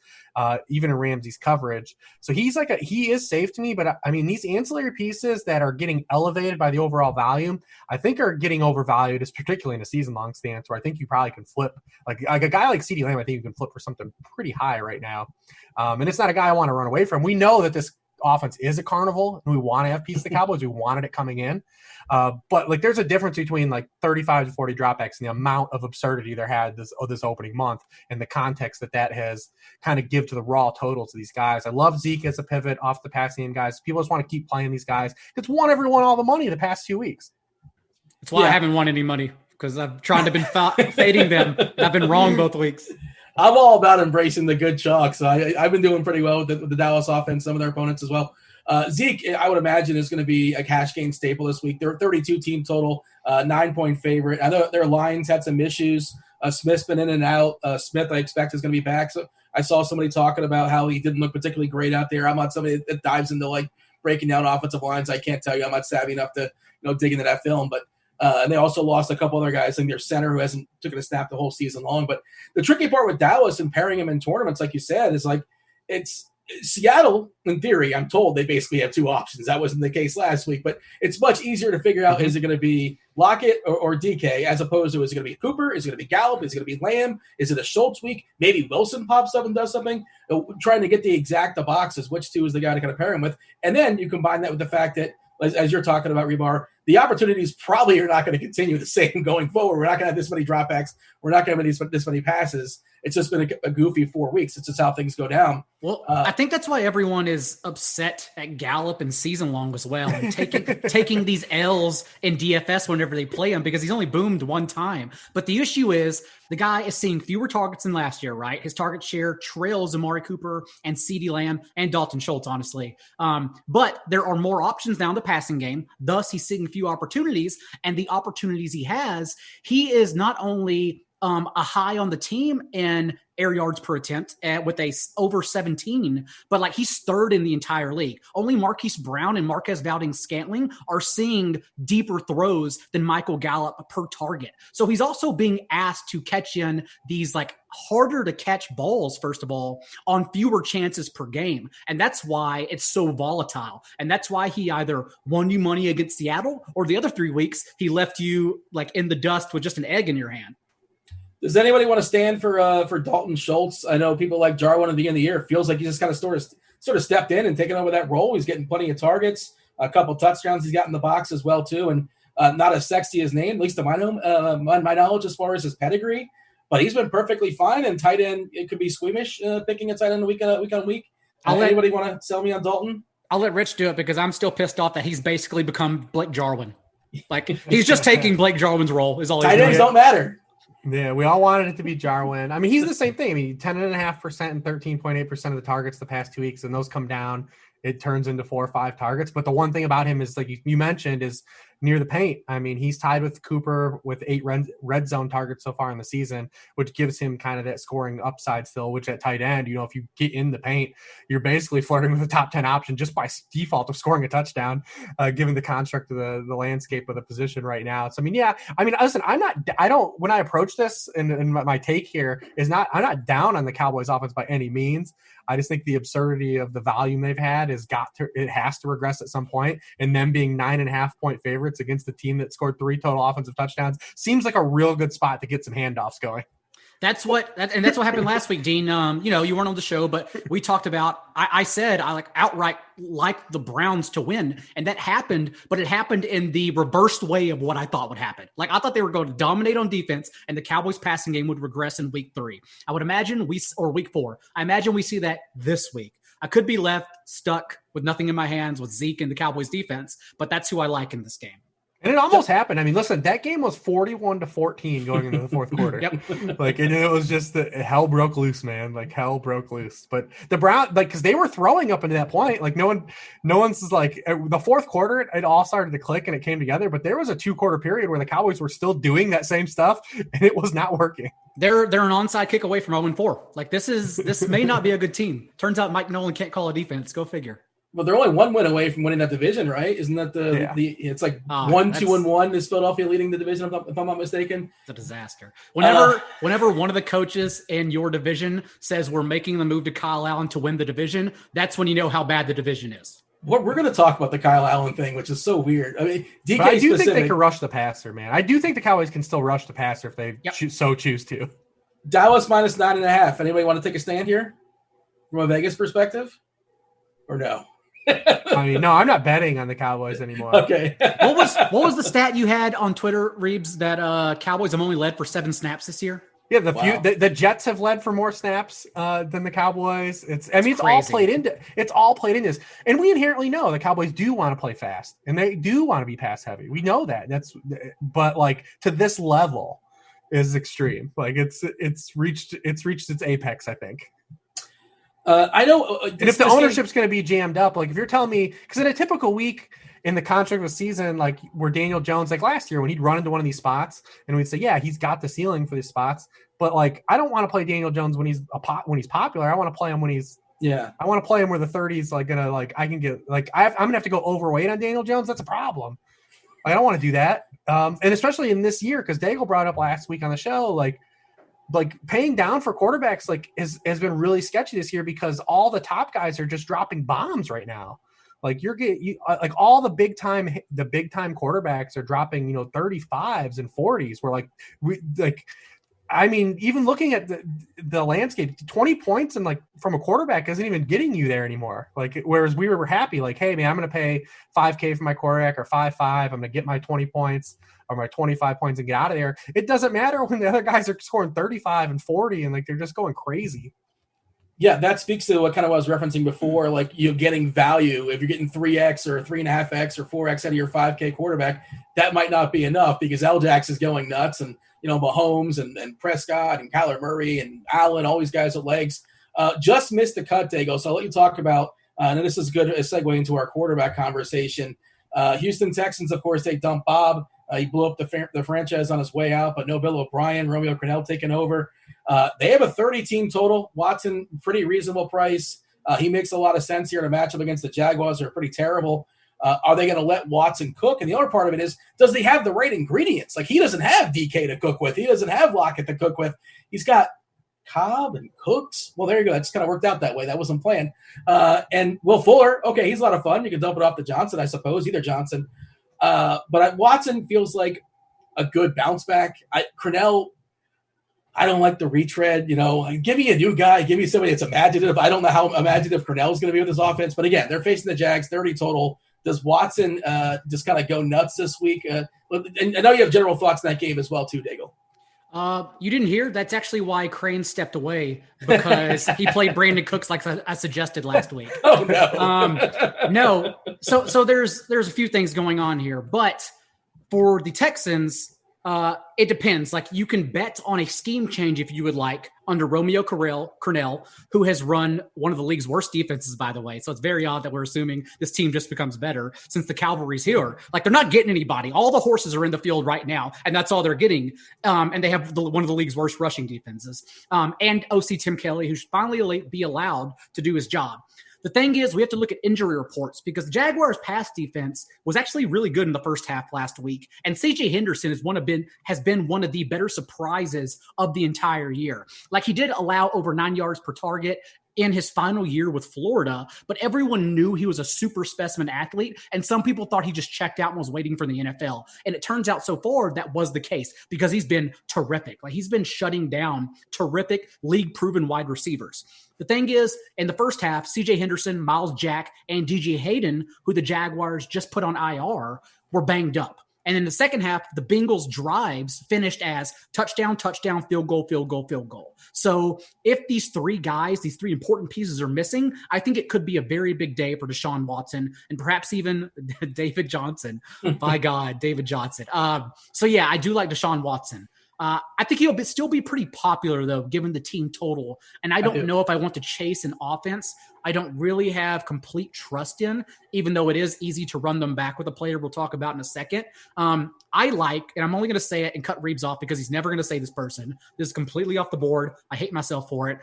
even in Ramsey's coverage. So he is safe to me, but I mean, these ancillary pieces that are getting elevated by the overall value, I think are getting overvalued, particularly in a season-long stance where I think you probably can flip. Like a guy like CeeDee Lamb, I think you can flip for something pretty high right now. And it's not a guy I want to run away from. We know that this offense is a carnival, and we want to have piece of the Cowboys. We wanted it coming in. But like, there's a difference between like 35 to 40 dropbacks and the amount of absurdity there had this opening month and the context that has kind of give to the raw totals of these guys. I love Zeke as a pivot off the passing game, guys. People just want to keep playing these guys. It's won everyone all the money the past 2 weeks. That's why I haven't won any money, because I've tried to been fading them. I've been wrong both weeks. I'm all about embracing the good chalk, so I've been doing pretty well with the Dallas offense, some of their opponents as well. Zeke, I would imagine, is going to be a cash game staple this week. They're 32 team total, 9-point favorite. I know their lines had some issues. Smith's been in and out. Smith, I expect, is going to be back. So I saw somebody talking about how he didn't look particularly great out there. I'm not somebody that dives into like breaking down offensive lines. I can't tell you. I'm not savvy enough to dig into that film. But and they also lost a couple other guys, like their center who hasn't taken a snap the whole season long. But the tricky part with Dallas and pairing him in tournaments, like you said, is like it's Seattle, in theory, I'm told they basically have 2 options. That wasn't the case last week, but it's much easier to figure out, is it going to be Lockett or DK, as opposed to, is it going to be Cooper? Is it going to be Gallup? Is it going to be Lamb? Is it a Schultz week? Maybe Wilson pops up and does something. Trying to get the exact boxes, which 2 is the guy to kind of pair him with. And then you combine that with the fact that, as you're talking about, Hribar, the opportunities probably are not going to continue the same going forward. We're not going to have this many dropbacks. We're not going to have this many passes. It's just been a goofy 4 weeks. It's just how things go down. Well, I think that's why everyone is upset at Gallup and season long as well, and taking these L's in DFS whenever they play him, because he's only boomed 1 time. But the issue is the guy is seeing fewer targets than last year, right? His target share trails Amari Cooper and CeeDee Lamb and Dalton Schultz, honestly. But there are more options now in the passing game. Thus, he's seeing few opportunities, and the opportunities he has, he is not only a high on the team in air yards per attempt with a over 17, but like he's 3rd in the entire league. Only Marquise Brown and Marquez Valdes-Scantling are seeing deeper throws than Michael Gallup per target. So he's also being asked to catch in these like harder to catch balls, first of all, on fewer chances per game. And that's why it's so volatile. And that's why he either won you money against Seattle, or the other 3 weeks he left you like in the dust with just an egg in your hand. Does anybody want to stand for Dalton Schultz? I know people like Jarwin at the beginning of the year. It feels like he just kind of sort of stepped in and taken over that role. He's getting plenty of targets, a couple touchdowns he's got in the box as well too, and not as sexy as name, at least to my knowledge, as far as his pedigree. But he's been perfectly fine. And tight end, it could be squeamish picking a tight end week on week. Anybody want to sell me on Dalton? I'll let Rich do it, because I'm still pissed off that he's basically become Blake Jarwin. Like he's just taking Blake Jarwin's role. Is all. Tight ends don't matter. Yeah, we all wanted it to be Jarwin. I mean, he's the same thing. I mean, 10.5% and 13.8% of the targets the past 2 weeks, and those come down. It turns into 4 or 5 targets. But the one thing about him is, like you mentioned, is near the paint. I mean, he's tied with Cooper with 8 red zone targets so far in the season, which gives him kind of that scoring upside still, which at tight end, if you get in the paint, you're basically flirting with a top 10 option just by default of scoring a touchdown, given the construct of the landscape of the position right now. So, listen, when I approach this and my take here is I'm not down on the Cowboys offense by any means. I just think the absurdity of the volume they've had it has to regress at some point, and them being 9.5-point favorites against the team that scored 3 total offensive touchdowns seems like a real good spot to get some handoffs going. That's what happened last week, Dean. You weren't on the show, but we talked about. I said I outright like the Browns to win, and that happened. But it happened in the reversed way of what I thought would happen. Like I thought they were going to dominate on defense, and the Cowboys' passing game would regress in week 3. I would imagine week 4. I imagine we see that this week. I could be left stuck with nothing in my hands with Zeke and the Cowboys' defense, but that's who I like in this game. And it almost happened. I mean, listen, that game was 41-14 going into the fourth quarter. Yep. Like, it was just hell broke loose, man. Like, hell broke loose. But the Browns, like, because they were throwing up into that point. Like, no one's like, the fourth quarter, it all started to click and it came together. But there was a 2-quarter period where the Cowboys were still doing that same stuff, and it was not working. They're an onside kick away from 0-4. Like, this may not be a good team. Turns out Mike Nolan can't call a defense. Go figure. Well, they're only 1 win away from winning that division, right? Isn't that it's like 1-2-1 is Philadelphia leading the division, if I'm not mistaken? It's a disaster. Whenever one of the coaches in your division says we're making the move to Kyle Allen to win the division, that's when you know how bad the division is. We're going to talk about the Kyle Allen thing, which is so weird. I mean, DK I do think they can rush the passer, man. I do think the Cowboys can still rush the passer if they so choose to. Dallas minus 9.5. Anybody want to take a stand here from a Vegas perspective, or no? I mean, no, I'm not betting on the Cowboys anymore. Okay. What was the stat you had on Twitter, Reeves, that Cowboys have only led for 7 snaps this year? Yeah, the Jets have led for more snaps than the Cowboys. It's all played into this, and we inherently know the Cowboys do want to play fast and they do want to be pass heavy. We know that. But like to this level is extreme. Like it's reached its apex, I think. I know. And if the ownership's going to be jammed up, like if you're telling me, because in a typical week in the contract of the season, like where Daniel Jones, like last year when he'd run into one of these spots and we'd say, yeah, he's got the ceiling for these spots. But like, I don't want to play Daniel Jones when he's popular. I want to play him when I want to play him where the 30s like gonna like I can get like I'm gonna have to go overweight on Daniel Jones. That's a problem. I don't want to do that. And especially in this year, because Daigle brought up last week on the show, like paying down for quarterbacks has been really sketchy this year because all the top guys are just dropping bombs right now. Like like all the big time quarterbacks are dropping 35s and 40s. Where I mean, even looking at the landscape, 20 points and like from a quarterback isn't even getting you there anymore. Like, whereas we were happy, like, hey man, I'm going to pay $5,000 for my quarterback or 5.5. I'm going to get my 20 points or my 25 points and get out of there. It doesn't matter when the other guys are scoring 35 and 40 and like, they're just going crazy. Yeah, that speaks to what kind of I was referencing before, like you're getting value. If you're getting 3X or 3.5X or 4X out of your $5,000 quarterback, that might not be enough because L-Jax is going nuts and, Mahomes and Prescott and Kyler Murray and Allen, all these guys with legs, just missed the cut, Daigle. So I'll let you talk about, and this is good a segue into our quarterback conversation. Houston Texans, of course, they dumped Bob. He blew up the franchise on his way out, but no Bill O'Brien, Romeo Crennel taking over. They have a 30-team total. Watson, pretty reasonable price. He makes a lot of sense here in a matchup against the Jaguars, who are pretty terrible. Are they going to let Watson cook? And the other part of it is, does he have the right ingredients? Like, he doesn't have DK to cook with. He doesn't have Lockett to cook with. He's got Cobb and Cooks. Well, there you go. That just kind of worked out that way. That wasn't planned. And Will Fuller, okay, he's a lot of fun. You can dump it off to Johnson, I suppose, either Johnson. But Watson feels like a good bounce back. Crennel, I don't like the retread. Give me a new guy. Give me somebody that's imaginative. I don't know how imaginative Crennel is going to be with this offense. But again, they're facing the Jags, 30 total. Does Watson just kind of go nuts this week? And I know you have general thoughts in that game as well, too, Daigle. You didn't hear? That's actually why Crane stepped away, because he played Brandon Cooks like I suggested last week. Oh, no. No. So there's a few things going on here. But for the Texans, it depends. Like, you can bet on a scheme change if you would like under Romeo Crennel, who has run one of the league's worst defenses, by the way. So it's very odd that we're assuming this team just becomes better since the Cavalry's here. Like, they're not getting anybody. All the horses are in the field right now, and that's all they're getting. And they have one of the league's worst rushing defenses. And OC Tim Kelly, who should finally be allowed to do his job. The thing is, we have to look at injury reports because the Jaguars' pass defense was actually really good in the first half last week. And CJ Henderson has been one of the better surprises of the entire year. Like, he did allow over 9 yards per target in his final year with Florida, but everyone knew he was a super specimen athlete, and some people thought he just checked out and was waiting for the NFL. And it turns out so far that was the case because he's been terrific. Like, he's been shutting down terrific league-proven wide receivers. The thing is, in the first half, CJ Henderson, Miles Jack, and DJ Hayden, who the Jaguars just put on IR, were banged up. And in the second half, the Bengals drives finished as touchdown, touchdown, field goal, field goal, field goal. So if these three guys, these three important pieces are missing, I think it could be a very big day for Deshaun Watson and perhaps even David Johnson. By God, David Johnson. So yeah, I do like Deshaun Watson. I think he'll still be pretty popular, though, given the team total. And I don't know if I want to chase an offense I don't really have complete trust in, even though it is easy to run them back with a player we'll talk about in a second. I like, and I'm only going to say it and cut Reeves off because he's never going to say this person. This is completely off the board. I hate myself for it.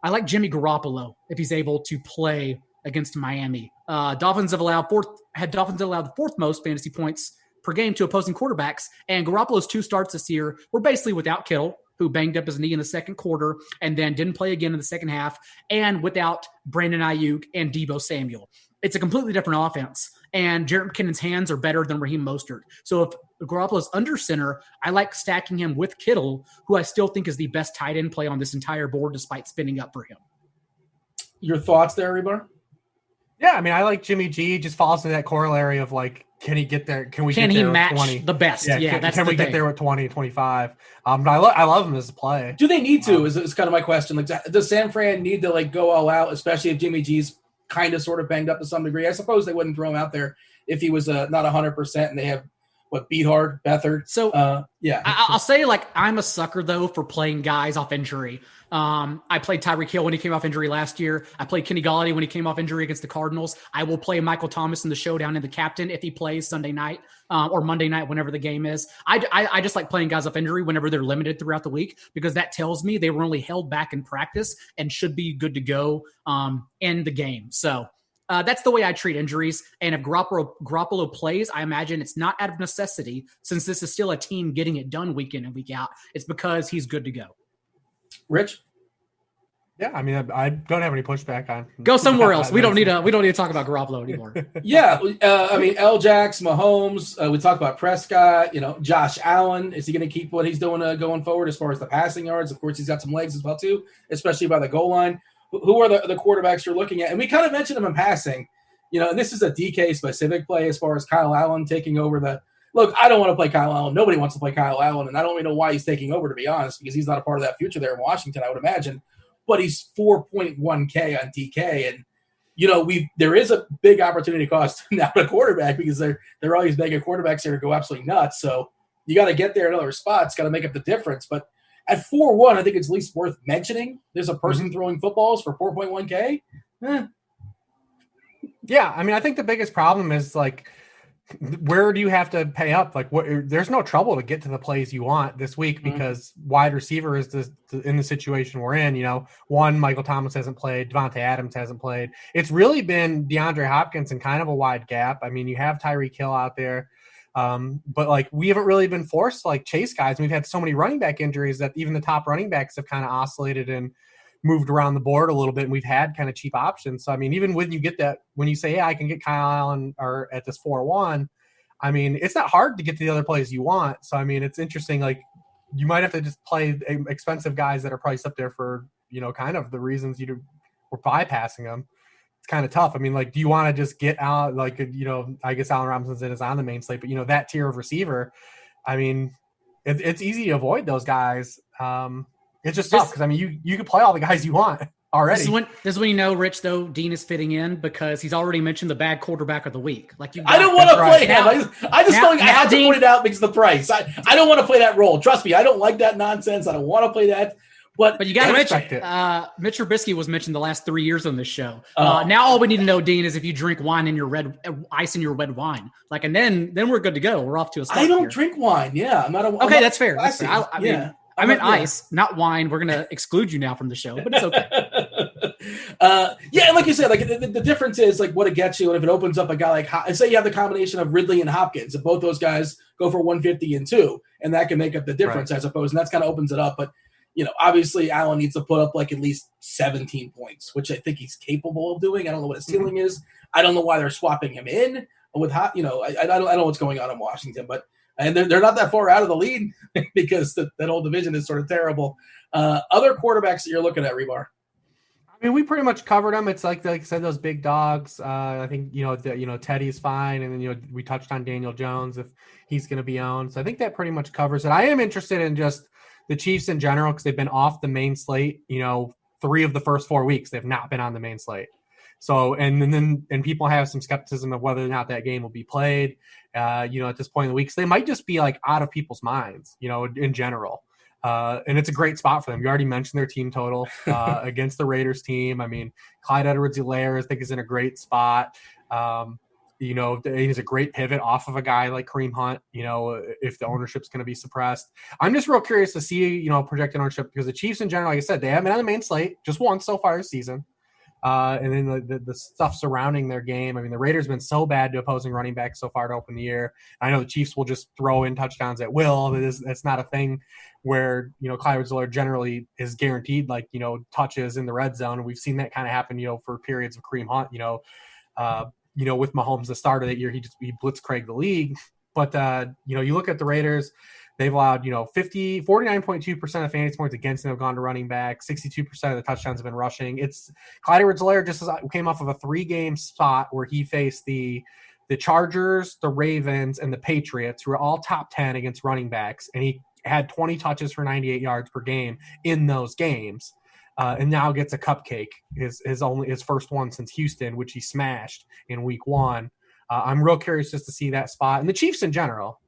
I like Jimmy Garoppolo if he's able to play against Miami. Dolphins have allowed the fourth most fantasy points per game to opposing quarterbacks, and Garoppolo's 2 starts this year were basically without Kittle, who banged up his knee in the second quarter and then didn't play again in the second half, and without Brandon Ayuk and Deebo Samuel. It's a completely different offense, and Jerick McKinnon's hands are better than Raheem Mostert. So if Garoppolo's under center, I like stacking him with Kittle, who I still think is the best tight end play on this entire board despite spinning up for him. Your thoughts there, Hribar? Yeah, I mean, I like Jimmy G. Just falls into that corollary of like, can he get there? Can he match 20? The best? Yeah, can we get there with 20, 25? But I love him as a play. Do they need to? Is kind of my question. Like, does San Fran need to like go all out, especially if Jimmy G's kind of sort of banged up to some degree? I suppose they wouldn't throw him out there if he was not 100% and they have Beathard, Beathard. So yeah, I'll say like I'm a sucker though for playing guys off injury. I played Tyreek Hill when he came off injury last year. I played Kenny Golladay when he came off injury against the Cardinals. I will play Michael Thomas in the showdown in the captain if he plays Sunday night or Monday night, whenever the game is. I just like playing guys off injury whenever they're limited throughout the week because that tells me they were only held back in practice and should be good to go in the game. So that's the way I treat injuries. And if Garoppolo plays, I imagine it's not out of necessity since this is still a team getting it done week in and week out. It's because he's good to go. Rich? Yeah, I mean, I don't have any pushback on. Go somewhere else. We don't need to talk about Garoppolo anymore. Yeah, I mean, L-Jax, Mahomes. We talked about Prescott. Josh Allen. Is he going to keep what he's doing going forward as far as the passing yards? Of course, he's got some legs as well too, especially by the goal line. Who are the quarterbacks you're looking at? And we kind of mentioned them in passing. And this is a DK specific play as far as Kyle Allen taking over the. Look, I don't want to play Kyle Allen. Nobody wants to play Kyle Allen, and I don't really know why he's taking over, to be honest, because he's not a part of that future there in Washington, I would imagine. But he's 4.1K on DK, and there is a big opportunity cost now to quarterback because there are all these mega quarterbacks there to go absolutely nuts. So you got to get there in other spots, got to make up the difference. But at 4.1, I think it's at least worth mentioning. There's a person throwing footballs for 4.1K. Yeah, I mean, I think the biggest problem is like, where do you have to pay up? Like, there's no trouble to get to the plays you want this week because wide receiver is in the situation we're in. One, Michael Thomas hasn't played, Devontae Adams hasn't played. It's really been DeAndre Hopkins and kind of a wide gap. I mean, you have Tyreek Hill out there, but like we haven't really been forced to like chase guys. And we've had so many running back injuries that even the top running backs have kind of oscillated and moved around the board a little bit, and we've had kind of cheap options. So, I mean, even when you get that, when you say, yeah, I can get Kyle Allen or at this 4-1, I mean, it's not hard to get to the other plays you want. So, I mean, it's interesting. Like, you might have to just play expensive guys that are priced up there for, kind of the reasons we're bypassing them. It's kind of tough. I mean, like, do you want to just get out, like, I guess Allen Robinson is on the main slate, but, that tier of receiver, I mean, it's easy to avoid those guys. It's just tough because, I mean, you can play all the guys you want already. This is when Rich, though, Dean is fitting in because he's already mentioned the bad quarterback of the week. Like I don't want to play him. I have to point it out because of the price. I don't want to play that role. Trust me, I don't like that nonsense. I don't want to play that. But you got to mention Mitch Trubisky was mentioned the last 3 years on this show. Now all we need to know, Dean, is if you drink wine in your ice in your red wine, like, and then we're good to go. We're off to a start. I don't drink wine. Yeah, I'm not. Okay, that's fair. That's fair. I meant ice, not wine. We're going to exclude you now from the show, but it's okay. And like you said, like the difference is like what it gets you. And if it opens up a guy like, say you have the combination of Ridley and Hopkins, if both those guys go for 150 and 2, and that can make up the difference, I suppose. And that's kind of opens it up. But, obviously Allen needs to put up like at least 17 points, which I think he's capable of doing. I don't know what his ceiling is. I don't know why they're swapping him in with I don't know what's going on in Washington, but. And they're not that far out of the lead because that whole division is sort of terrible. Other quarterbacks that you're looking at, Hribar? I mean, we pretty much covered them. It's like I said, those big dogs. I think Teddy's fine, and then we touched on Daniel Jones if he's going to be owned. So I think that pretty much covers it. I am interested in just the Chiefs in general because they've been off the main slate. 3 of the first 4 weeks they've not been on the main slate. So and people have some skepticism of whether or not that game will be played. At this point in the week, so they might just be like out of people's minds. In general. And it's a great spot for them. You already mentioned their team total against the Raiders team. I mean, Clyde Edwards-Helaire I think is in a great spot. He's a great pivot off of a guy like Kareem Hunt, if the ownership's going to be suppressed. I'm just real curious to see, projected ownership because the Chiefs in general, like I said, they haven't been on the main slate just once so far this season. And then the stuff surrounding their game. I mean, the Raiders have been so bad to opposing running backs so far to open the year. I know the Chiefs will just throw in touchdowns at will. That's not a thing where, Clyde Edwards-Helaire generally is guaranteed touches in the red zone. And we've seen that kind of happen, for periods of Kareem Hunt, with Mahomes, the start of that year, he blitzcranked the league. But, you look at the Raiders, they've allowed, 49.2% of fantasy points against them have gone to running back. 62% of the touchdowns have been rushing. It's Clyde Edwards-Helaire just came off of a 3-game spot where he faced the Chargers, the Ravens, and the Patriots, who are all top 10 against running backs. And he had 20 touches for 98 yards per game in those games. And now gets a cupcake, his first one since Houston, which he smashed in week 1. I'm real curious just to see that spot. And the Chiefs in general,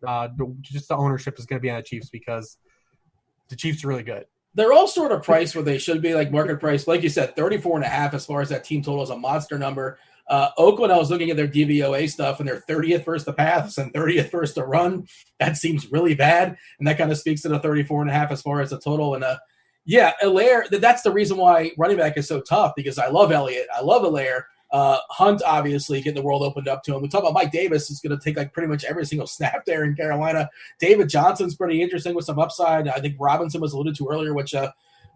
just the ownership is going to be on the Chiefs because the Chiefs are really good. They're all sort of priced where they should be, like market price. Like you said, 34.5 as far as that team total is a monster number. Oakland, I was looking at their DVOA stuff, and they're 30th versus the pass and 30th versus the run. That seems really bad, and that kind of speaks to the 34.5 as far as the total. And Helaire, that's the reason why running back is so tough because I love Elliott. I love Helaire. Hunt, obviously, getting the world opened up to him. We talk about Mike Davis is going to take like pretty much every single snap there in Carolina. David Johnson's pretty interesting with some upside. I think Robinson was alluded to earlier, which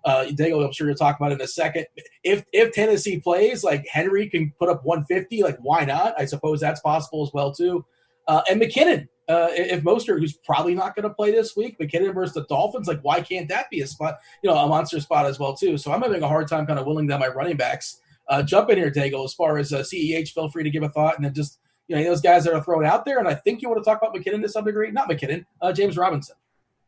Daigle, I'm sure you'll talk about in a second. If Tennessee plays, like Henry can put up 150, like why not? I suppose that's possible as well too. And McKinnon, if Mostert, who's probably not going to play this week, McKinnon versus the Dolphins, like why can't that be a spot? A monster spot as well too. So I'm having a hard time kind of willing down my running backs. Jump in here, Daigle, as far as CEH, feel free to give a thought. And then just, those guys that are thrown out there. And I think you want to talk about McKinnon to some degree. Not McKinnon, James Robinson.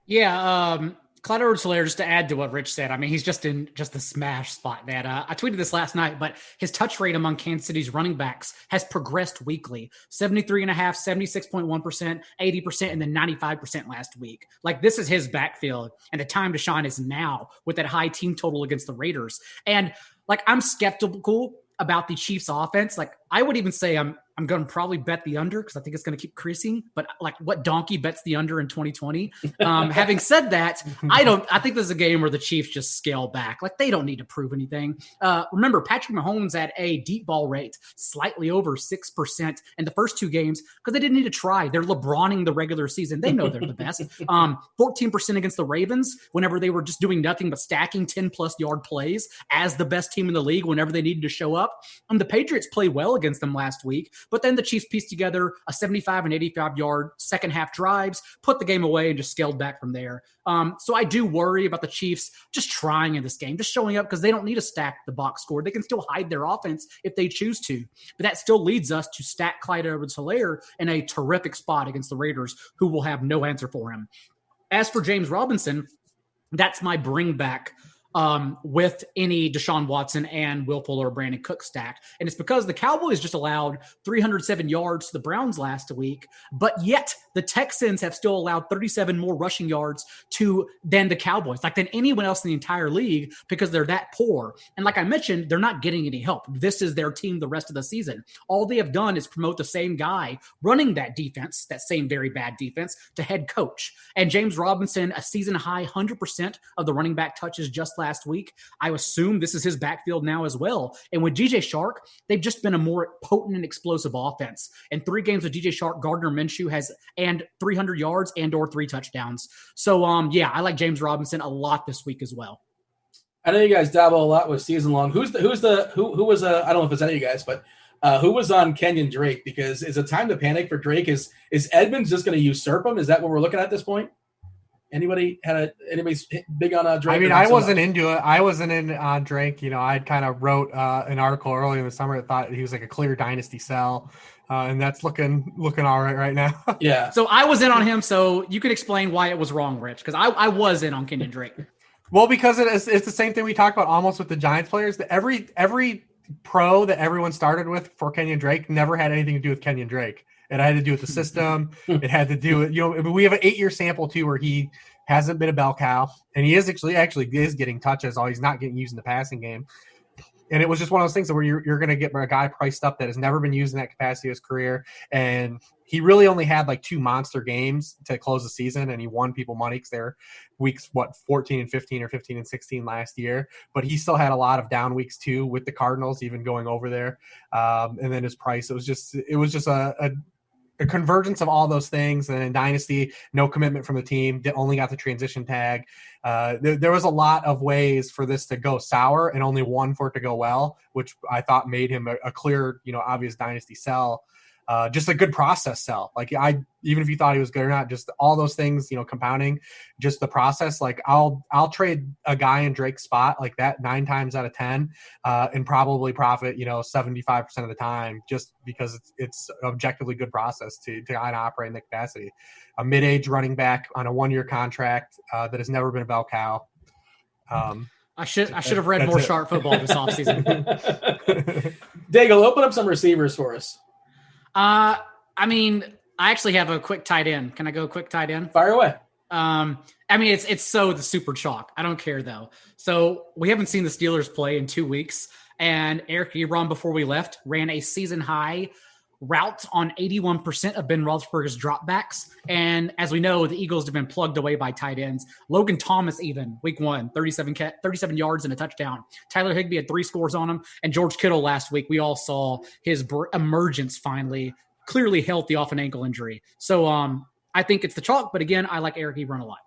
Yeah, Clyde Edwards-Helaire, just to add to what Rich said, I mean, he's just in just the smash spot that I tweeted this last night, but his touch rate among Kansas City's running backs has progressed weekly. 73.5, 76.1%, 80%, and then 95% last week. Like, this is his backfield, and the time to shine is now with that high team total against the Raiders. And I'm skeptical about the Chiefs offense. Like, I would even say I'm going to probably bet the under because I think it's going to keep increasing. But what donkey bets the under in 2020? Having said that, I think this is a game where the Chiefs just scale back. Like, they don't need to prove anything. Remember, Patrick Mahomes had a deep ball rate slightly over 6% in the first 2 games because they didn't need to try. They're LeBroning the regular season. They know they're the best. 14% against the Ravens whenever they were just doing nothing but stacking 10-plus yard plays as the best team in the league whenever they needed to show up. And the Patriots played well against them last week. But then the Chiefs pieced together a 75 and 85-yard second half drives, put the game away, and just scaled back from there. So I do worry about the Chiefs just trying in this game, just showing up because they don't need to stack the box score. They can still hide their offense if they choose to. But that still leads us to stack Clyde Edwards-Helaire in a terrific spot against the Raiders, who will have no answer for him. As for James Robinson, that's my bring back with any Deshaun Watson and Will Fuller or Brandon Cook stack. And it's because the Cowboys just allowed 307 yards to the Browns last week, but yet the Texans have still allowed 37 more rushing yards than the Cowboys, than anyone else in the entire league, because they're that poor. And like I mentioned, they're not getting any help. This is their team the rest of the season. All they have done is promote the same guy running that defense, that same very bad defense, to head coach. And James Robinson, a season high 100% of the running back touches just last week. I assume this is his backfield now as well. And with DJ Shark, they've just been a more potent and explosive offense. In 3 games with DJ Shark, Gardner Minshew has and 300 yards and or 3 touchdowns. So I like James Robinson a lot this week as well. I know you guys dabble a lot with season long. Who was I don't know if it's any of you guys, but who was on Kenyon Drake? Because is it time to panic for Drake? Is Edmonds just going to usurp him? Is that what we're looking at this point? Anybody's big on Drake? I mean, I wasn't into it. I wasn't in on Drake. I'd kind of wrote an article earlier in the summer that thought he was like a clear dynasty sell, and that's looking all right now. Yeah. So I was in on him. So you could explain why it was wrong, Rich, because I was in on Kenyon Drake. Well, because it's the same thing we talked about almost with the Giants players. That every pro that everyone started with for Kenyon Drake never had anything to do with Kenyon Drake. It had to do with the system. It had to do with, we have an 8-year sample too where he hasn't been a bell cow, and he is actually getting touches. He's not getting used in the passing game. And it was just one of those things where you're going to get a guy priced up that has never been used in that capacity of his career. And he really only had like 2 monster games to close the season, and he won people money because they're weeks, 14 and 15 or 15 and 16 last year. But he still had a lot of down weeks too with the Cardinals, even going over there. And then his price, it was just a convergence of all those things. And in Dynasty, no commitment from the team, only got the transition tag. There was a lot of ways for this to go sour and only one for it to go well, which I thought made him a clear, obvious Dynasty sell. Just a good process sell. Like even if you thought he was good or not, just all those things, compounding, just the process. Like I'll trade a guy in Drake's spot like that 9 times out of 10, and probably profit, 75% of the time, just because it's objectively good process to kind of operate in the capacity. A mid-age running back on a 1-year contract that has never been a bell cow. I should have read more Sharp Football this offseason. Daigle, open up some receivers for us. I actually have a quick tight end. Can I go quick tight end? Fire away. It's so the super chalk. I don't care though. So we haven't seen the Steelers play in 2 weeks, and Eric Ebron before we left ran a season high route on 81% of Ben Roethlisberger's dropbacks. And as we know, the Eagles have been plugged away by tight ends. Logan Thomas, even week 1, 37 yards and a touchdown. Tyler Higbee had 3 scores on him. And George Kittle last week, we all saw his emergence finally, clearly healthy off an ankle injury. So I think it's the chalk, but again, I like Eric Ebron a lot.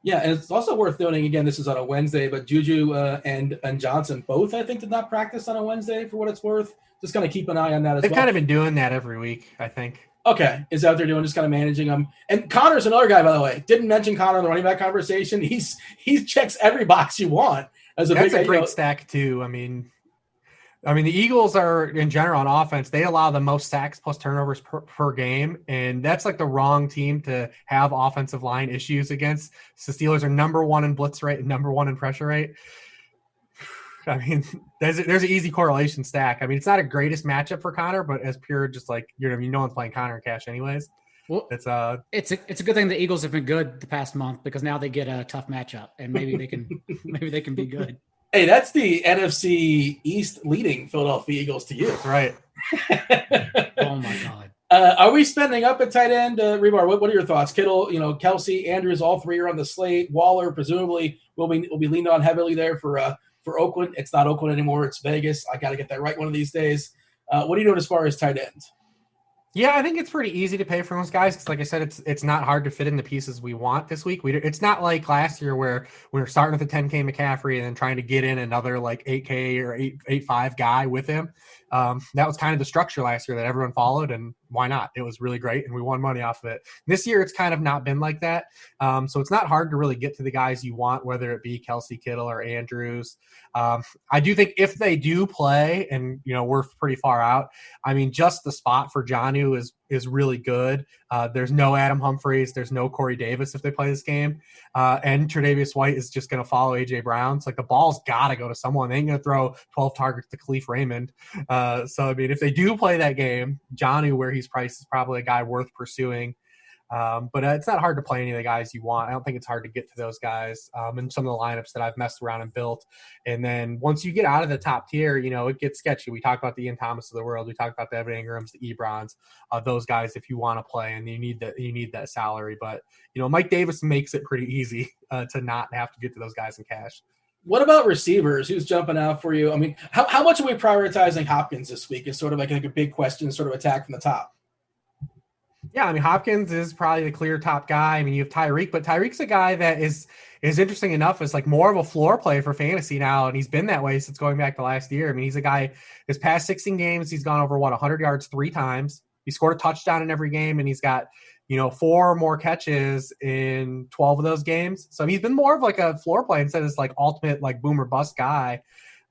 Yeah, and it's also worth noting, again, this is on a Wednesday, but Juju and Johnson both, I think, did not practice on a Wednesday for what it's worth. Just kind of keep an eye on that as well. They've kind of been doing that every week, I think. Okay, is out there doing, just kind of managing them. And Connor's another guy, by the way. Didn't mention Connor in the running back conversation. He checks every box you want. That's a great stack too. I mean, the Eagles are, in general, on offense, they allow the most sacks plus turnovers per game, and that's like the wrong team to have offensive line issues against. The Steelers are number 1 in blitz rate and number 1 in pressure rate. I mean, there's an easy correlation stack. I mean, it's not a greatest matchup for Connor, but as pure, just like no one's playing Connor in cash anyways. Well, it's a good thing the Eagles have been good the past month, because now they get a tough matchup, and maybe they can be good. Hey, that's the NFC East leading Philadelphia Eagles to you. That's right. Oh my God. Are we spending up at tight end? Hribar, what are your thoughts? Kittle, Kelsey, Andrews, all 3 are on the slate. Waller presumably will be leaned on heavily there for Oakland. It's not Oakland anymore. It's Vegas. I got to get that right one of these days. What are you doing as far as tight ends? Yeah, I think it's pretty easy to pay for those guys because, like I said, it's not hard to fit in the pieces we want this week. It's not like last year where we were starting with a 10K McCaffrey and then trying to get in another like 8K or 8.5 guy with him. That was kind of the structure last year that everyone followed, and why not? It was really great, and we won money off of it. This year, it's kind of not been like that. So it's not hard to really get to the guys you want, whether it be Kelsey, Kittle, or Andrews. I do think if they do play, and we're pretty far out, I mean, just the spot for Jonnu is really good. There's no Adam Humphries. There's no Corey Davis if they play this game. And Tre'Davious White is just going to follow A.J. Brown. It's like the ball's got to go to someone. They ain't going to throw 12 targets to Khalif Raymond. So, I mean, if they do play that game, Jonnu, where he's priced, is probably a guy worth pursuing. But it's not hard to play any of the guys you want. I don't think it's hard to get to those guys in some of the lineups that I've messed around and built. And then once you get out of the top tier, it gets sketchy. We talked about the Ian Thomas of the world. We talked about the Evan Ingrams, the Ebrons, those guys if you want to play and you need that salary. But, Mike Davis makes it pretty easy to not have to get to those guys in cash. What about receivers? Who's jumping out for you? I mean, how much are we prioritizing Hopkins this week? Is sort of like a big question, sort of attack from the top. Yeah, I mean, Hopkins is probably the clear top guy. I mean, you have Tyreek, but Tyreek's a guy that is interesting enough. It's like more of a floor play for fantasy now, and he's been that way since going back to last year. I mean, he's a guy, his past 16 games, he's gone over, 100 yards 3 times. He scored a touchdown in every game, and he's got, 4 more catches in 12 of those games. So he's been more of like a floor play instead of this like ultimate like boom or bust guy.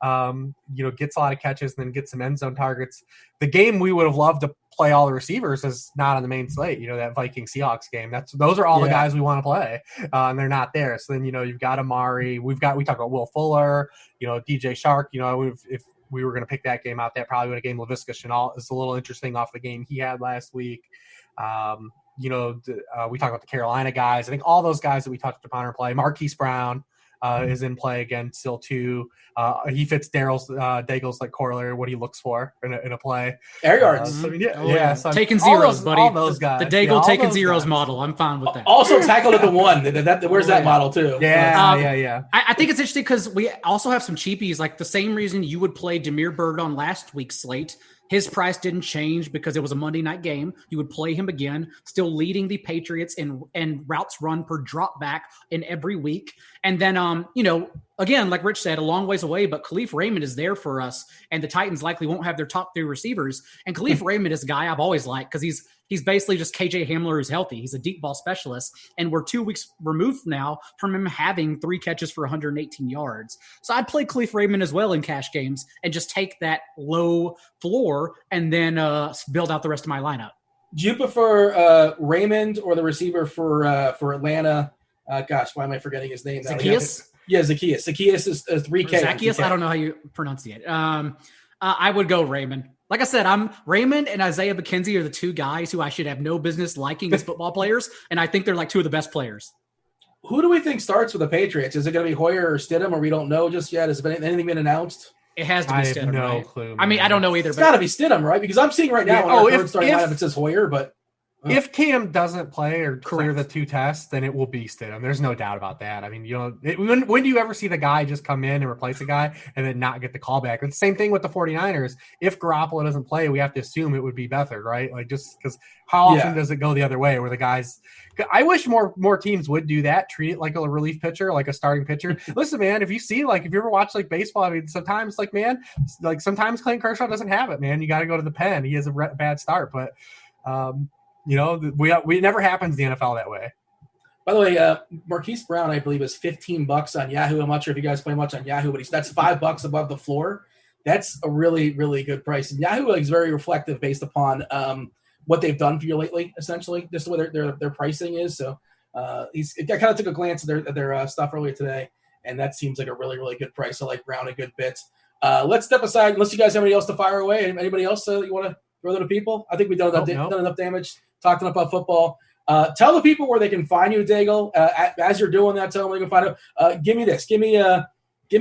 Gets a lot of catches and then gets some end zone targets. The game we would have loved to play all the receivers is not on the main slate. That Viking Seahawks game. Those are all the guys we want to play, and they're not there. So then you've got Amari. We talk about Will Fuller. DJ Shark. If we were going to pick that game out, that probably would have game Laviska Shenault is a little interesting off the game he had last week. We talk about the Carolina guys. I think all those guys that we touched upon are play. Marquise Brown is in play again still too. He fits Daigle's like corollary, what he looks for in a play. Air yards. So taking zeros, buddy. All those guys. The Daigle taking zeros model. I'm fine with that. Also tackled at the 1. Where's that model too? Yeah. I think it's interesting because we also have some cheapies. Like the same reason you would play Damiere Byrd on last week's slate. His price didn't change because it was a Monday night game. You would play him again, still leading the Patriots in routes run per drop back in every week. And then, again, like Rich said, a long ways away, but Khalif Raymond is there for us. And the Titans likely won't have their top 3 receivers. And Khalif Raymond is a guy I've always liked because he's basically just KJ Hamler who's healthy. He's a deep ball specialist. And we're 2 weeks removed now from him having 3 catches for 118 yards. So I'd play Khalif Raymond as well in cash games and just take that low floor and then build out the rest of my lineup. Do you prefer Raymond or the receiver for Atlanta? Why am I forgetting his name now? Zacchaeus? Yeah, Zacchaeus. Zacchaeus is 3K. Zacchaeus, I don't know how you pronounce it. I would go Raymond. Like I said, Raymond and Isaiah McKenzie are the 2 guys who I should have no business liking as football players, and I think they're like 2 of the best players. Who do we think starts with the Patriots? Is it going to be Hoyer or Stidham, or we don't know just yet? Has anything been announced? It has to be Stidham, have no right? clue. I mean, I don't know either. It's got to be Stidham, right? Because I'm seeing right now starting lineup, it says Hoyer, but if Cam doesn't play or clear the 2 tests, then it will be Stidham. There's no doubt about that. I mean, when do you ever see the guy just come in and replace a guy and then not get the call back? It's the same thing with the 49ers. If Garoppolo doesn't play, we have to assume it would be Beathard, right? Like just because how often does it go the other way where the guys – I wish more teams would do that, treat it like a relief pitcher, like a starting pitcher. Listen, man, if you ever watch like baseball, I mean, sometimes sometimes Clayton Kershaw doesn't have it, man. You got to go to the pen. He has a bad start, but it never happens in the NFL that way. By the way, Marquise Brown, I believe, is $15 on Yahoo. I'm not sure if you guys play much on Yahoo, but that's $5 above the floor. That's a really, really good price. And Yahoo is very reflective based upon what they've done for you lately, essentially, just the way their pricing is. So I kind of took a glance at their stuff earlier today, and that seems like a really, really good price. I like Brown a good bit. Let's step aside, unless you guys have anybody else to fire away. Anybody else you want to throw to people? I think we've done enough damage talking about football. Tell the people where they can find you, Daigle. As you're doing that, tell them where they can find you. Give me this. Give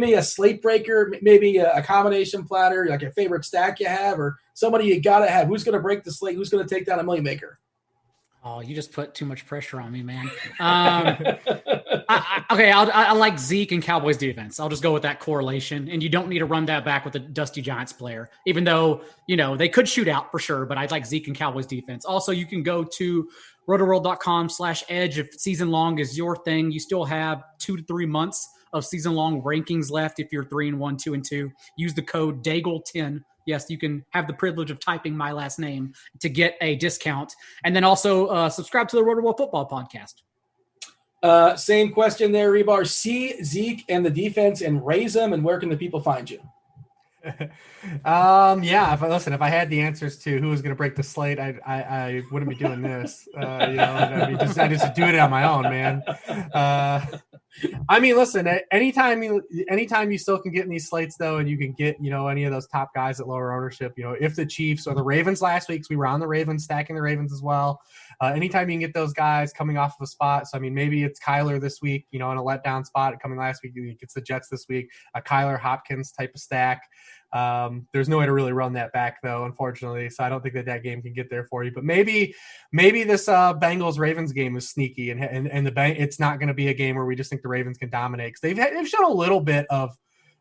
me a slate breaker, maybe a combination platter, like a favorite stack you have, or somebody you got to have. Who's going to break the slate? Who's going to take down a million maker? Oh, you just put too much pressure on me, man. I like Zeke and Cowboys defense. I'll just go with that correlation. And you don't need to run that back with a Dusty Giants player, even though, they could shoot out for sure, but I'd like Zeke and Cowboys defense. Also, you can go to rotoworld.com/edge if season long is your thing. You still have 2 to 3 months of season long rankings left. If you're 3-1, 2-2, use the code Daigle10. Yes, you can have the privilege of typing my last name to get a discount. And then also subscribe to the RotoWorld Football Podcast. Same question there, Hribar. See Zeke and the defense and raise them, and where can the people find you? If I had the answers to who was going to break the slate, I wouldn't be doing this. I just do it on my own, man. Listen, anytime you still can get in these slates though, and you can get, any of those top guys at lower ownership, if the Chiefs or the Ravens last week, 'cause we were on the Ravens, stacking the Ravens as well. Anytime you can get those guys coming off of a spot. So, maybe it's Kyler this week, in a letdown spot coming last week. He gets the Jets this week, a Kyler Hopkins type of stack. There's no way to really run that back though, unfortunately. So I don't think that game can get there for you, but maybe this Bengals Ravens game is sneaky and it's not going to be a game where we just think the Ravens can dominate. 'Cause they've shown a little bit of,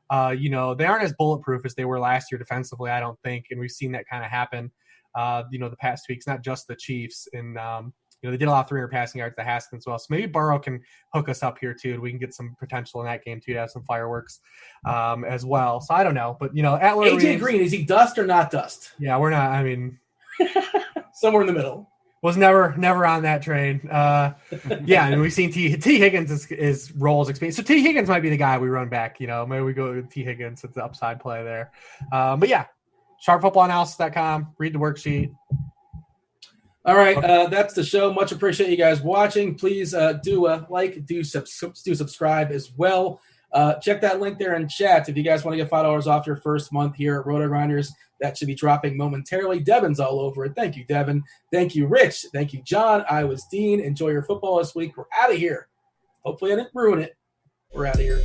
they aren't as bulletproof as they were last year defensively, I don't think. And we've seen that kind of happen, the past weeks, not just the Chiefs. And, they did allow 300 passing yards to Haskins as well. So maybe Burrow can hook us up here too. We can get some potential in that game too, to have some fireworks as well. So I don't know, but at AJ Green, is he dust or not dust? Yeah, we're not. Somewhere in the middle. Was never on that train. Yeah, and we've seen T Higgins is roles expand. So T Higgins might be the guy we run back. Maybe we go with T Higgins. It's the upside play there. But yeah, sharpfootballanalysis.com. Read the worksheet. All right, that's the show. Much appreciate you guys watching. Please do subscribe as well. Check that link there in chat if you guys want to get $5 off your first month here at RotoGrinders. That should be dropping momentarily. Devin's all over it. Thank you, Devin. Thank you, Rich. Thank you, John. I was Dean. Enjoy your football this week. We're out of here. Hopefully I didn't ruin it. We're out of here.